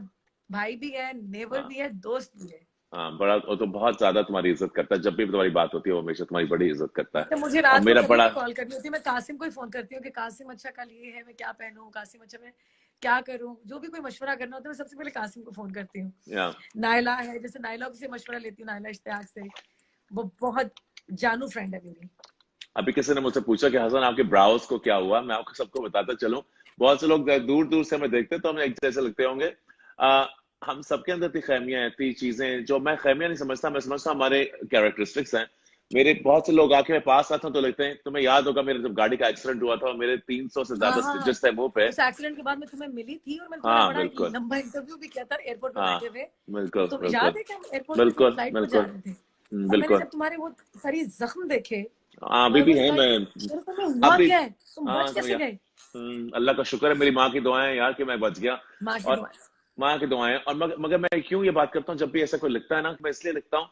भाई भी है, नेबर भी है, दोस्त भी है। हाँ, बड़ा, वो तो बहुत ज्यादा तुम्हारी इज्जत करता है, जब भी तुम्हारी बात होती है वो हमेशा तुम्हारी बड़ी इज्जत करता है। तो मुझे और रात को मेरा कभी बड़ा, भी कॉल करनी होती है, मैं कासिम को ही फोन करती हूँ कि कासिम अच्छा कल ये है, मैं क्या पहनूं, कासिम अच्छा मैं क्या करूं, जो भी कोई मशवरा करना होता है मैं सबसे पहले कासिम को फोन करती हूँ। या नायला है, जैसे नायला से मशवरा लेती हूँ, नायला इश्तियाक से, वो बहुत जानू फ्रेंड है मेरी। अभी किसी ने मुझसे पूछा कि हसन आपके ब्राउज को क्या हुआ, मैं आपको सबको बताता चलूं। बहुत से लोग दूर दूर से हमें देखते हैं तो हमें एक जैसे लगते होंगे। आ, हम सबके अंदर थी खैमियां, थी चीजें जो मैं खैमियां नहीं समझता, मैं समझता हूँ हमारे कैरेक्टरिस्टिक्स हैं। मेरे बहुत से लोग आके मैं पास आते हैं तो लगते हैं, तुम्हें याद होगा मेरे जब गाड़ी का एक्सीडेंट हुआ था और मेरे 300 से हाँ ज्यादा हाँ हाँ, स्टिचेस थे मुंह पे। उस एक्सीडेंट के बाद मैं तुम्हें मिली थी और मैंने तुम्हारा हाँ बड़ा एक बिल्कुल। लंबा इंटरव्यू भी किया था एयरपोर्ट पे हाँ बैठे हुए। तो बिल्कुल तुम बिल्कुल। याद है कि हम एयरपोर्ट पे थे, बिल्कुल फ्लाइट में जा बिल्कुल। रहे थे, और मैंने बिल्कुल। जब तुम्हारे वो सारी जख्म देखे हाँ, तो अभी आई भी वाज है लाइक, मैं। मेरे को में अब हुआ भी। क्या है, तुम हाँ बच तो कैसे गए? अल्लाह का शुक्र है, मेरी माँ की दुआएं यार कि मैं बच गया। माँ की और दुआ। माँ की दुआएं, और मगर मैं क्यों ये बात करता हूँ, जब भी ऐसा कोई लिखता है ना, मैं इसलिए लिखता हूँ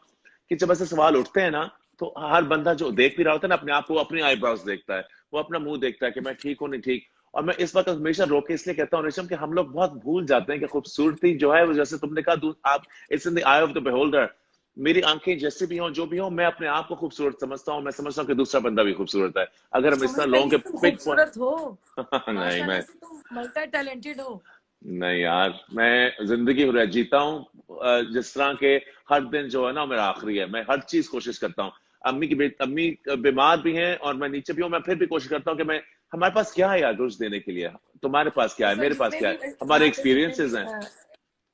कि जब ऐसे सवाल उठते हैं ना, तो हर बंदा जो देख भी रहा होता है ना अपने आप को, अपनी आईब्रोज देखता है, वो अपना मुंह देखता है कि मैं ठीक हूँ नहीं ठीक। और मैं इस बात को हमेशा रोक के इसलिए कहता हूँ रेशम, कि हम लोग बहुत भूल जाते हैं कि खूबसूरती जो है वो, जैसे तुमने कहा, आप, it's in the eye of the beholder. मेरी आंखें जैसी भी हों, जो भी हो, मैं अपने आप को खूबसूरत समझता हूँ, मैं समझता हूँ कि दूसरा बंदा भी खूबसूरत है। अगर हम इस तरह लोगों के समझदारी से तुम पिक खूबसूरत हो, नहीं माशाल्लाह मैं, से तुम मल्टी टैलेंटेड हो। नहीं यार, मैं जिंदगी जीता हूँ जिस तरह के, हर दिन जो है ना मेरा आखिरी है, मैं हर चीज कोशिश करता हूँ। अम्मी बीमार भी हैं और मैं नीचे भी हूँ, मैं फिर भी कोशिश करता हूँ कि मैं, हमारे पास क्या है यार रोज देने के लिए, तुम्हारे पास क्या है, अच्छा, मेरे पास जितने क्या भी है, हमारे यहाँ पे जितने एक्सपीरियंसेस भी हैं।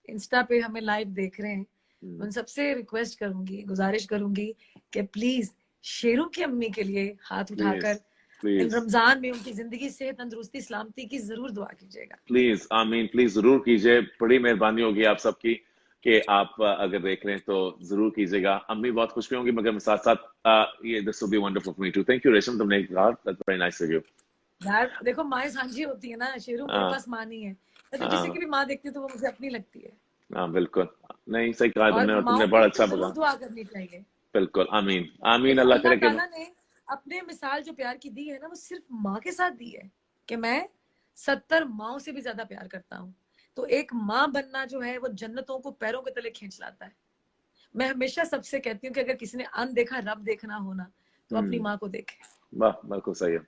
इंस्टा पे हमें लाइव देख रहे हैं, हम्म, उन सबसे रिक्वेस्ट करूंगी, गुजारिश करूंगी कि प्लीज शेरू की अम्मी के लिए हाथ प्लीज उठाकर इन प्लीज रमजान में उनकी जिंदगी से तंदुरुस्ती सलामती की जरूर दुआ कीजिएगा। प्लीज, आमीन, प्लीज जरूर कीजिए, बड़ी मेहरबानी होगी आप सबकी, कि आप अगर देख रहे हैं तो जरूर कीजिएगा। अम्मी बहुत खुश भी होंगी, मगर साथ साथ ये, this will be wonderful for me too. Thank you Resham, तुमने कहा, that's very nice of you. यार देखो, माँ सांझी होती है ना, शेरू मेरे हाँ पास माँ नहीं है, मैं तो किसी की हाँ भी माँ देखती हूँ तो वो मुझे अपनी लगती है। हाँ बिल्कुल। नहीं, सही कहा तुमने, और और तुमने माओ के बड़ा लिए तो अच्छा जरूर बगा। दुआ करनी चाहिए। बिल्कुल, आमीन आमीन, देखो, अल्लाह अल्लाह करे कि ताला ने अपने मिसाल जो प्यार की दी है ना, वो सिर्फ माँ के साथ दी है कि मैं 70 माओ से भी ज्यादा प्यार करता हूँ। तो एक माँ बनना जो है वो जन्नतों को पैरों के तले खींच लाता है। मैं हमेशा सबसे कहती हूँ कि अगर किसी ने अनदेखा रब देखना हो ना, तो अपनी हम्म, माँ को देखे। वाह, बिल्कुल सही है,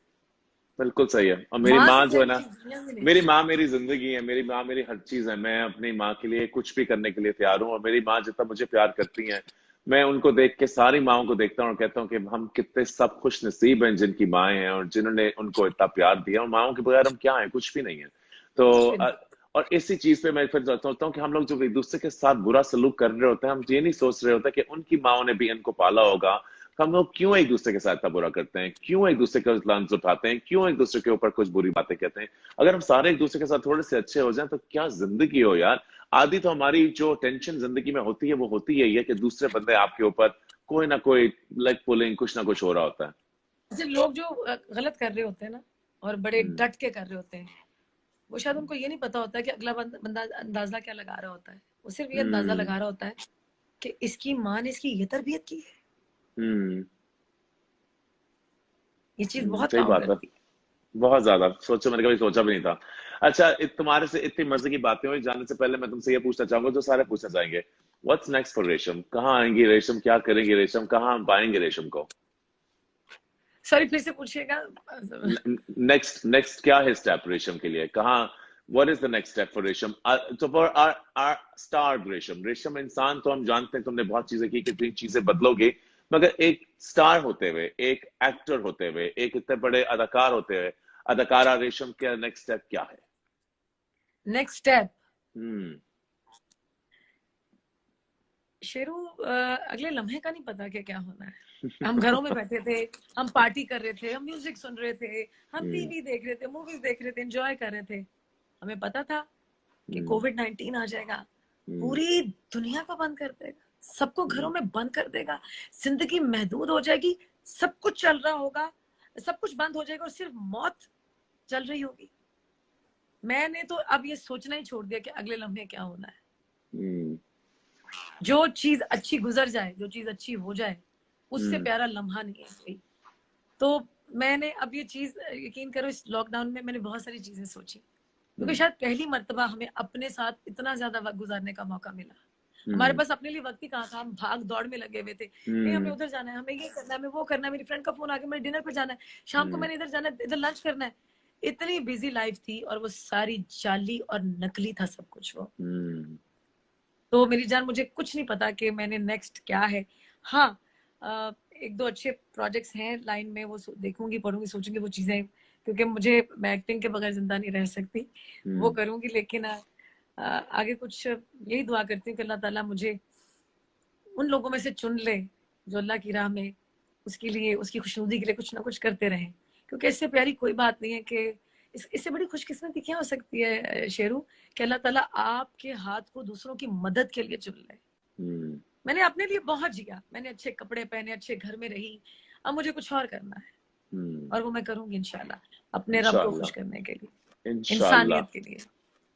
बिल्कुल सही है। और मेरी माँ से माँ जो है प्यारी ना, चीज दुनिया में नहीं मेरी है। माँ मेरी जिंदगी है, मेरी माँ मेरी हर चीज है, मैं अपनी माँ के लिए कुछ भी करने के लिए तैयार हूँ। और मेरी माँ जितना मुझे प्यार करती हैं, मैं उनको देख के सारी माओं को देखता हूँ और कहता हूँ कि हम कितने सब खुश नसीब हैं जिनकी माएँ हैं और जिन्होंने उनको इतना प्यार दिया। और माओं के बगैर हम क्या है, कुछ भी नहीं है। तो कुछ भी नहीं। और इसी चीज पे मैं फिर सोचता हूँ कि हम लोग जो एक दूसरे के साथ बुरा सलूक कर रहे होते हैं, हम ये नहीं सोच रहे होते कि उनकी माओं ने भी इनको पाला होगा। हम लोग क्यों एक दूसरे के साथ इतना बुरा करते हैं, क्यों एक दूसरे का लंज उठाते हैं, क्यों एक दूसरे के ऊपर कुछ बुरी बातें कहते हैं। अगर हम सारे एक दूसरे के साथ थोड़े से अच्छे हो जाएं तो क्या जिंदगी हो यार। आधी तो हमारी जो टेंशन जिंदगी में होती है वो होती यही है कि दूसरे बंदे आपके ऊपर कोई ना कोई लेग पुलिंग, कुछ ना कुछ हो रहा होता है। जैसे लोग जो गलत कर रहे होते हैं ना, और बड़े हम्म डट के कर रहे होते हैं, वो शायद उनको ये नहीं पता होता है कि अगला बंदा अंदाजा क्या लगा रहा होता है। वो सिर्फ ये अंदाजा हम्म लगा रहा होता है कि इसकी माँ ने इसकी ये तरबियत की है। हम्म ये चीज बहुत सही काउंट बात है। करती है। बहुत ज्यादा सोचो, मैंने कभी सोचा भी नहीं था। अच्छा, तुम्हारे से इतनी मजे की बातें हुई, जाने से पहले मैं तुमसे ये पूछना चाहूंगा जो सारे पूछना चाहेंगे। व्हाट्स नेक्स्ट फॉर रेशम? कहाँ आएंगी रेशम, क्या करेंगी रेशम, कहाँ हम पाएंगे रेशम को? सॉरी, फिर से पूछिएगा। नेक्स्ट नेक्स्ट क्या है स्टेप रेशम के लिए, कहाँ, what is the next step for रेशम? तो फॉर आर स्टार रेशम, रेशम इंसान तो हम जानते हैं, तुमने बहुत चीजें की, कितनी चीजें बदलोगे, मगर एक स्टार होते हुए, एक एक्टर होते हुए, एक इतने बड़े अदाकार होते हुए, अदाकारा रेशम, क्या नेक्स्ट स्टेप क्या है? नेक्स्ट स्टेप, हम्म शेरू, अगले लम्हे का नहीं पता कि क्या होना है। हम घरों में बैठे थे, हम पार्टी कर रहे थे, हम म्यूजिक सुन रहे थे, हम हम्म टीवी देख रहे थे, मूवीज देख रहे थे, एंजॉय कर रहे थे। हमें पता था कि हम्म कोविड-19 आ जाएगा, हम्म पूरी दुनिया को बंद कर देगा, सबको घरों में बंद कर देगा, जिंदगी महदूद हो जाएगी, सब कुछ चल रहा होगा, सब कुछ बंद हो जाएगा और सिर्फ मौत चल रही होगी। मैंने तो अब ये सोचना ही छोड़ दिया कि अगले लम्हे क्या होना है। हम्म जो चीज अच्छी गुजर जाए, जो चीज अच्छी हो जाए, उससे हम्म प्यारा लम्हा नहीं है कोई। तो मैंने अब ये चीज, यकीन करो, इस लॉकडाउन में मैंने बहुत सारी चीजें सोची, क्योंकि हम्म शायद पहली मर्तबा हमें अपने साथ इतना ज्यादा वक्त गुजारने का मौका मिला। हमारे पास अपने लिए वक्त ही कहाँ था, हम भाग दौड़ में लगे हुए थे, नहीं हमें हम्म उधर जाना है, हमें ये करना है, हमें वो करना है, मेरी फ्रेंड का फोन आ गया, मेरे डिनर पे जाना है, शाम को मैंने इधर जाना है, इधर लंच करना है। इतनी बिजी लाइफ थी और वो सारी जाली और नकली था सब कुछ वो। तो मेरी जान मुझे कुछ नहीं पता कि मैंने नेक्स्ट क्या है। हाँ, एक दो अच्छे प्रोजेक्ट्स हैं लाइन में, वो देखूंगी, पढ़ूंगी, सोचूंगी वो चीजें, क्योंकि मैं एक्टिंग के बगैर जिंदा नहीं रह सकती, वो करूंगी। लेकिन आगे कुछ यही दुआ करती हूँ कि अल्लाह ताला मुझे उन लोगों में से चुन ले जो अल्लाह की राह में उसके लिए, उसकी खुशनुदी के लिए कुछ ना कुछ करते रहें, क्योंकि इससे प्यारी कोई बात नहीं है कि इससे बड़ी खुशकिस्मती क्या हो सकती है शेरू, कि अल्लाह ताला आपके हाथ को दूसरों की मदद के लिए चुन ले। मैंने अपने लिए बहुत जिया, मैंने अच्छे कपड़े पहने, अच्छे घर में रही, अब मुझे कुछ और करना है और वो मैं करूंगी इंशाल्लाह, अपने रब को खुश करने के लिए, इंसानियत के लिए।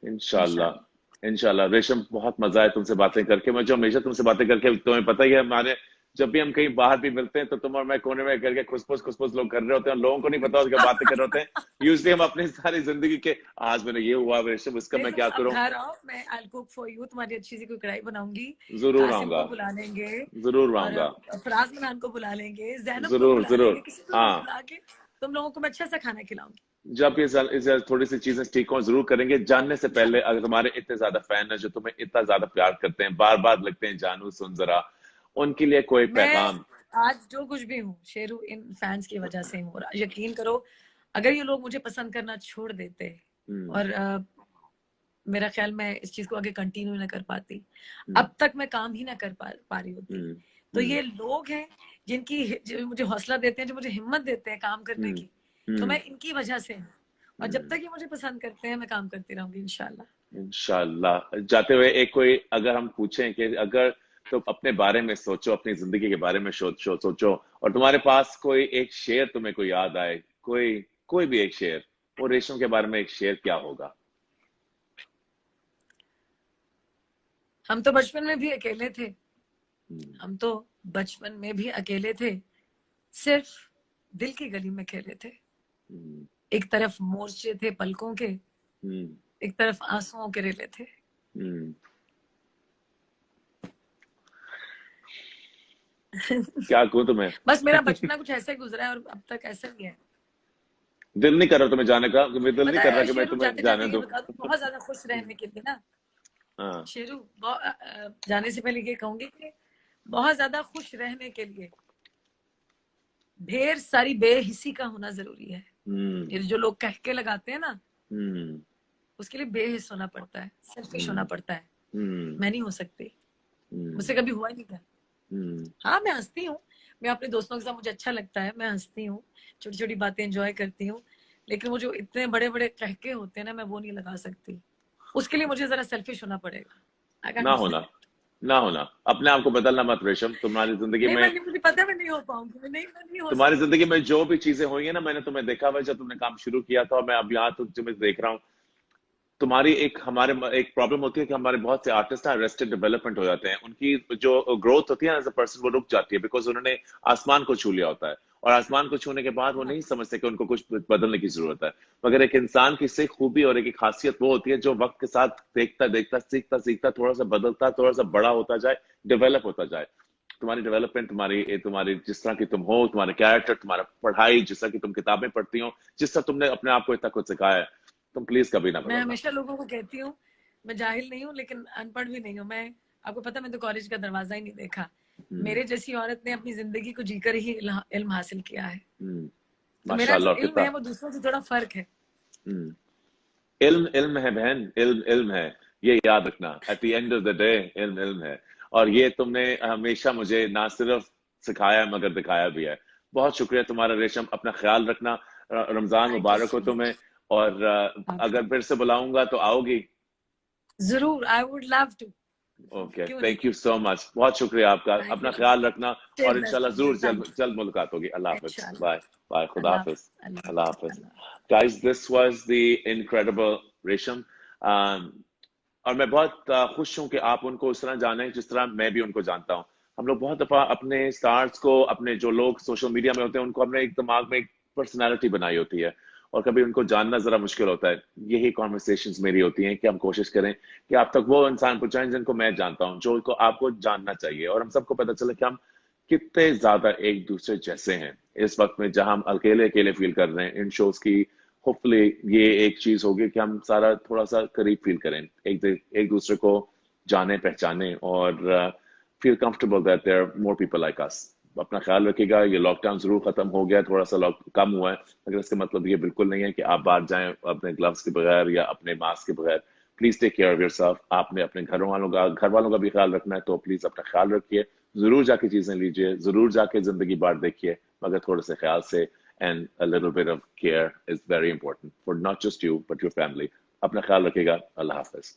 इंशाल्लाह। रेशम, बहुत मजा है तुमसे बातें करके। मैं जो हमेशा तुमसे बातें करके, तुम्हें पता ही है, हमारे जब भी हम कहीं बाहर भी मिलते हैं तो तुम और मैं कोने में करके खुसफुस लोग कर रहे होते हैं, लोगों को नहीं पता होता बातें कर रहे होते हैं। यूजली हम अपनी सारी जिंदगी के, आज मैंने ये हुआ रेशम, इसका मैं क्या करूं। घर आओ, मैं आई कुक फॉर यू, तुम्हारी अच्छी सी कोई कढ़ाई बनाऊंगी, जरूर कासिम आऊंगा, को बुला लेंगे, जरूर आऊंगा, फराज मनान को बुला लेंगे, जैनब को जरूर बुला जरूर। लेंगे, किसी को भी बुला के तुम लोगों को मैं अच्छा सा खाना खिलाऊंगी। जब ये थोड़ी सी चीजें ठीक हो जरूर करेंगे। जानने से पहले, अगर तुम्हारे इतने ज्यादा फैन है जो तुम्हें इतना ज्यादा प्यार करते हैं, बार बार लिखते हैं जानू सुन जरा, उनके लिए कोई पैगाम। आज जो कुछ भी हूँ शेरू, इन फैंस की वजह से हूँ, यकीन करो अगर ये लोग मुझे पसंद करना छोड़ देते और मेरा ख्याल मैं इस चीज को आगे कंटिन्यू ना कर पाती, अब तक मैं काम ही ना कर पा रही होती। तो ये लोग हैं जो मुझे हौसला देते हैं, जो मुझे हिम्मत देते हैं काम करने की, तो मैं इनकी वजह से हूँ, और जब तक ये मुझे पसंद करते हैं मैं काम करती रहूंगी इंशाल्लाह। जाते हुए एक कोई अगर हम पूछें कि अगर तो अपने बारे में सोचो, अपनी जिंदगी के बारे में सोचो और तुम्हारे पास कोई एक शेर तुम्हें कोई याद आए, कोई भी एक शेर, वो रेशम के बारे में एक शेर क्या होगा? हम तो बचपन में भी अकेले थे, हम तो बचपन में भी अकेले थे, सिर्फ दिल की गली में खेले थे। एक तरफ मोर्चे थे पलकों के, एक तरफ आंसुओं के रेले थे। क्या कहूं तुम्हें। बस मेरा बचपना कुछ ऐसे गुजरा है और अब तक ऐसा ही है। दिल नहीं कर रहा तुम्हें जाने का, दिल नहीं कर रहा कि मैं तुम्हें जाने दूं। बहुत ज्यादा खुश रहने के लिए ना शेरू, जाने से पहले ये कहूंगी कि बहुत ज्यादा खुश रहने के लिए ढेर सारी बेहिसी का होना जरूरी है। ये जो लोग कह के लगाते हैं ना, उसके लिए बेहिस होना पड़ता है, सेल्फिश होना पड़ता है। मैं नहीं हो सकती, मुझसे कभी हुआ ही नहीं था। हाँ, मैं हंसती हूँ, मैं अपने दोस्तों के साथ, मुझे अच्छा लगता है, मैं हंसती हूँ, छोटी छोटी बातें एंजॉय करती हूँ, लेकिन वो जो इतने बड़े बड़े कहके होते हैं ना, मैं वो नहीं लगा सकती। उसके लिए मुझे जरा सेल्फिश होना पड़ेगा। ना होना अपने आप को बदलना मत रेशम। तुम्हारी जिंदगी में मुझे पता मैं नहीं हो पाऊंगी, मैं नहीं हो तुम्हारी जिंदगी में जो भी चीजें हुई है ना, मैंने तुम्हें देखा हुआ जब तुमने काम शुरू किया था, और मैं अब यहाँ तुम्हें देख रहा हूँ। तुम्हारी हमारे एक प्रॉब्लम होती है कि हमारे बहुत से आर्टिस्ट अरेस्टेड डेवलपमेंट हो जाते हैं, उनकी जो ग्रोथ होती है एज अ पर्सन वो रुक जाती है, बिकॉज उन्होंने आसमान को छू लिया होता है, और आसमान को छूने के बाद वो नहीं समझते कि उनको कुछ बदलने की जरूरत है। मगर एक इंसान की सही खूबी और एक खासियत वो होती है जो वक्त के साथ देखता देखता सीखता सीखता थोड़ा सा बदलता, थोड़ा सा बड़ा होता जाए, डेवलप होता जाए। तुम्हारी डेवलपमेंट, तुम्हारी जिस तरह की तुम हो, तुम्हारे कैरेक्टर, तुम्हारा पढ़ाई, जिस तरह की तुम किताबें पढ़ती हो, जिस तरह तुमने अपने आप को इतना कुछ सिखाया है, तुम प्लीज कभी ना बदलना। मैं हमेशा लोगों को कहती हूँ मैं जाहिल नहीं हूँ, लेकिन अनपढ़ भी नहीं हूँ। मैं, आपको पता, मैं तो कॉलेज का दरवाजा ही नहीं देखा। मेरे जैसी औरत ने अपनी जिंदगी को जीकर ही इल्म हासिल किया है। तो मेरा जो इल्म है वो दूसरों से थोड़ा फर्क है। इल्म है बहन, इल्म है, ये याद रखना। At the end of the day इल्म है, और ये तुमने हमेशा मुझे ना सिर्फ सिखाया मगर दिखाया भी है। बहुत शुक्रिया तुम्हारा रेशम, अपना ख्याल रखना। रमजान मुबारक हो तुम्हें, और अगर फिर से बुलाऊंगा तो आओगी? जरूर, I would love to. Okay, thank you so much, बहुत शुक्रिया आपका। अपना ख्याल रखना, और इंशाल्लाह जरूर जल्द मुलाकात होगी। अल्लाह हाफिज, बाय बाय, खुदा हाफिज, अल्लाह हाफिज। Guys, this was the incredible Resham, और मैं बहुत खुश हूं कि आप उनको उस तरह जाने जिस तरह मैं भी उनको जानता हूं। हम लोग बहुत दफा अपने स्टार्स को, अपने जो लोग सोशल मीडिया में होते हैं, उनको हमने एक दिमाग में एक पर्सनैलिटी बनाई होती है, और कभी उनको जानना जरा मुश्किल होता है। यही कॉन्वर्सेशंस मेरी होती हैं कि हम कोशिश करें कि आप तक वो इंसान पहुंचाएं जिनको मैं जानता हूं, जो को आपको जानना चाहिए, और हम सबको पता चले कि हम कितने ज्यादा एक दूसरे जैसे हैं इस वक्त में जहां हम अकेले अकेले फील कर रहे हैं। इन शोज की होपफुली ये एक चीज होगी कि हम सारा थोड़ा सा करीब फील करें, एक दूसरे को जाने पहचाने और feel comfortable that there are more people like us. अपना ख्याल रखिएगा। ये लॉकडाउन जरूर खत्म हो गया, थोड़ा सा लॉक कम हुआ है, मगर इसका मतलब ये बिल्कुल नहीं है कि आप बाहर जाएं अपने ग्लव्स के बगैर या अपने मास्क के बगैर। Please take care of yourself. आपने अपने घर वालों का भी ख्याल रखना है, तो प्लीज अपना ख्याल रखिए। जरूर जाके चीजें लीजिए, जरूर जाके जिंदगी बाहर देखिए, मगर थोड़े से ख्याल से। And a little bit of care is very important for not just you but your family. अपना ख्याल रखिएगा। अल्लाह हाफिज।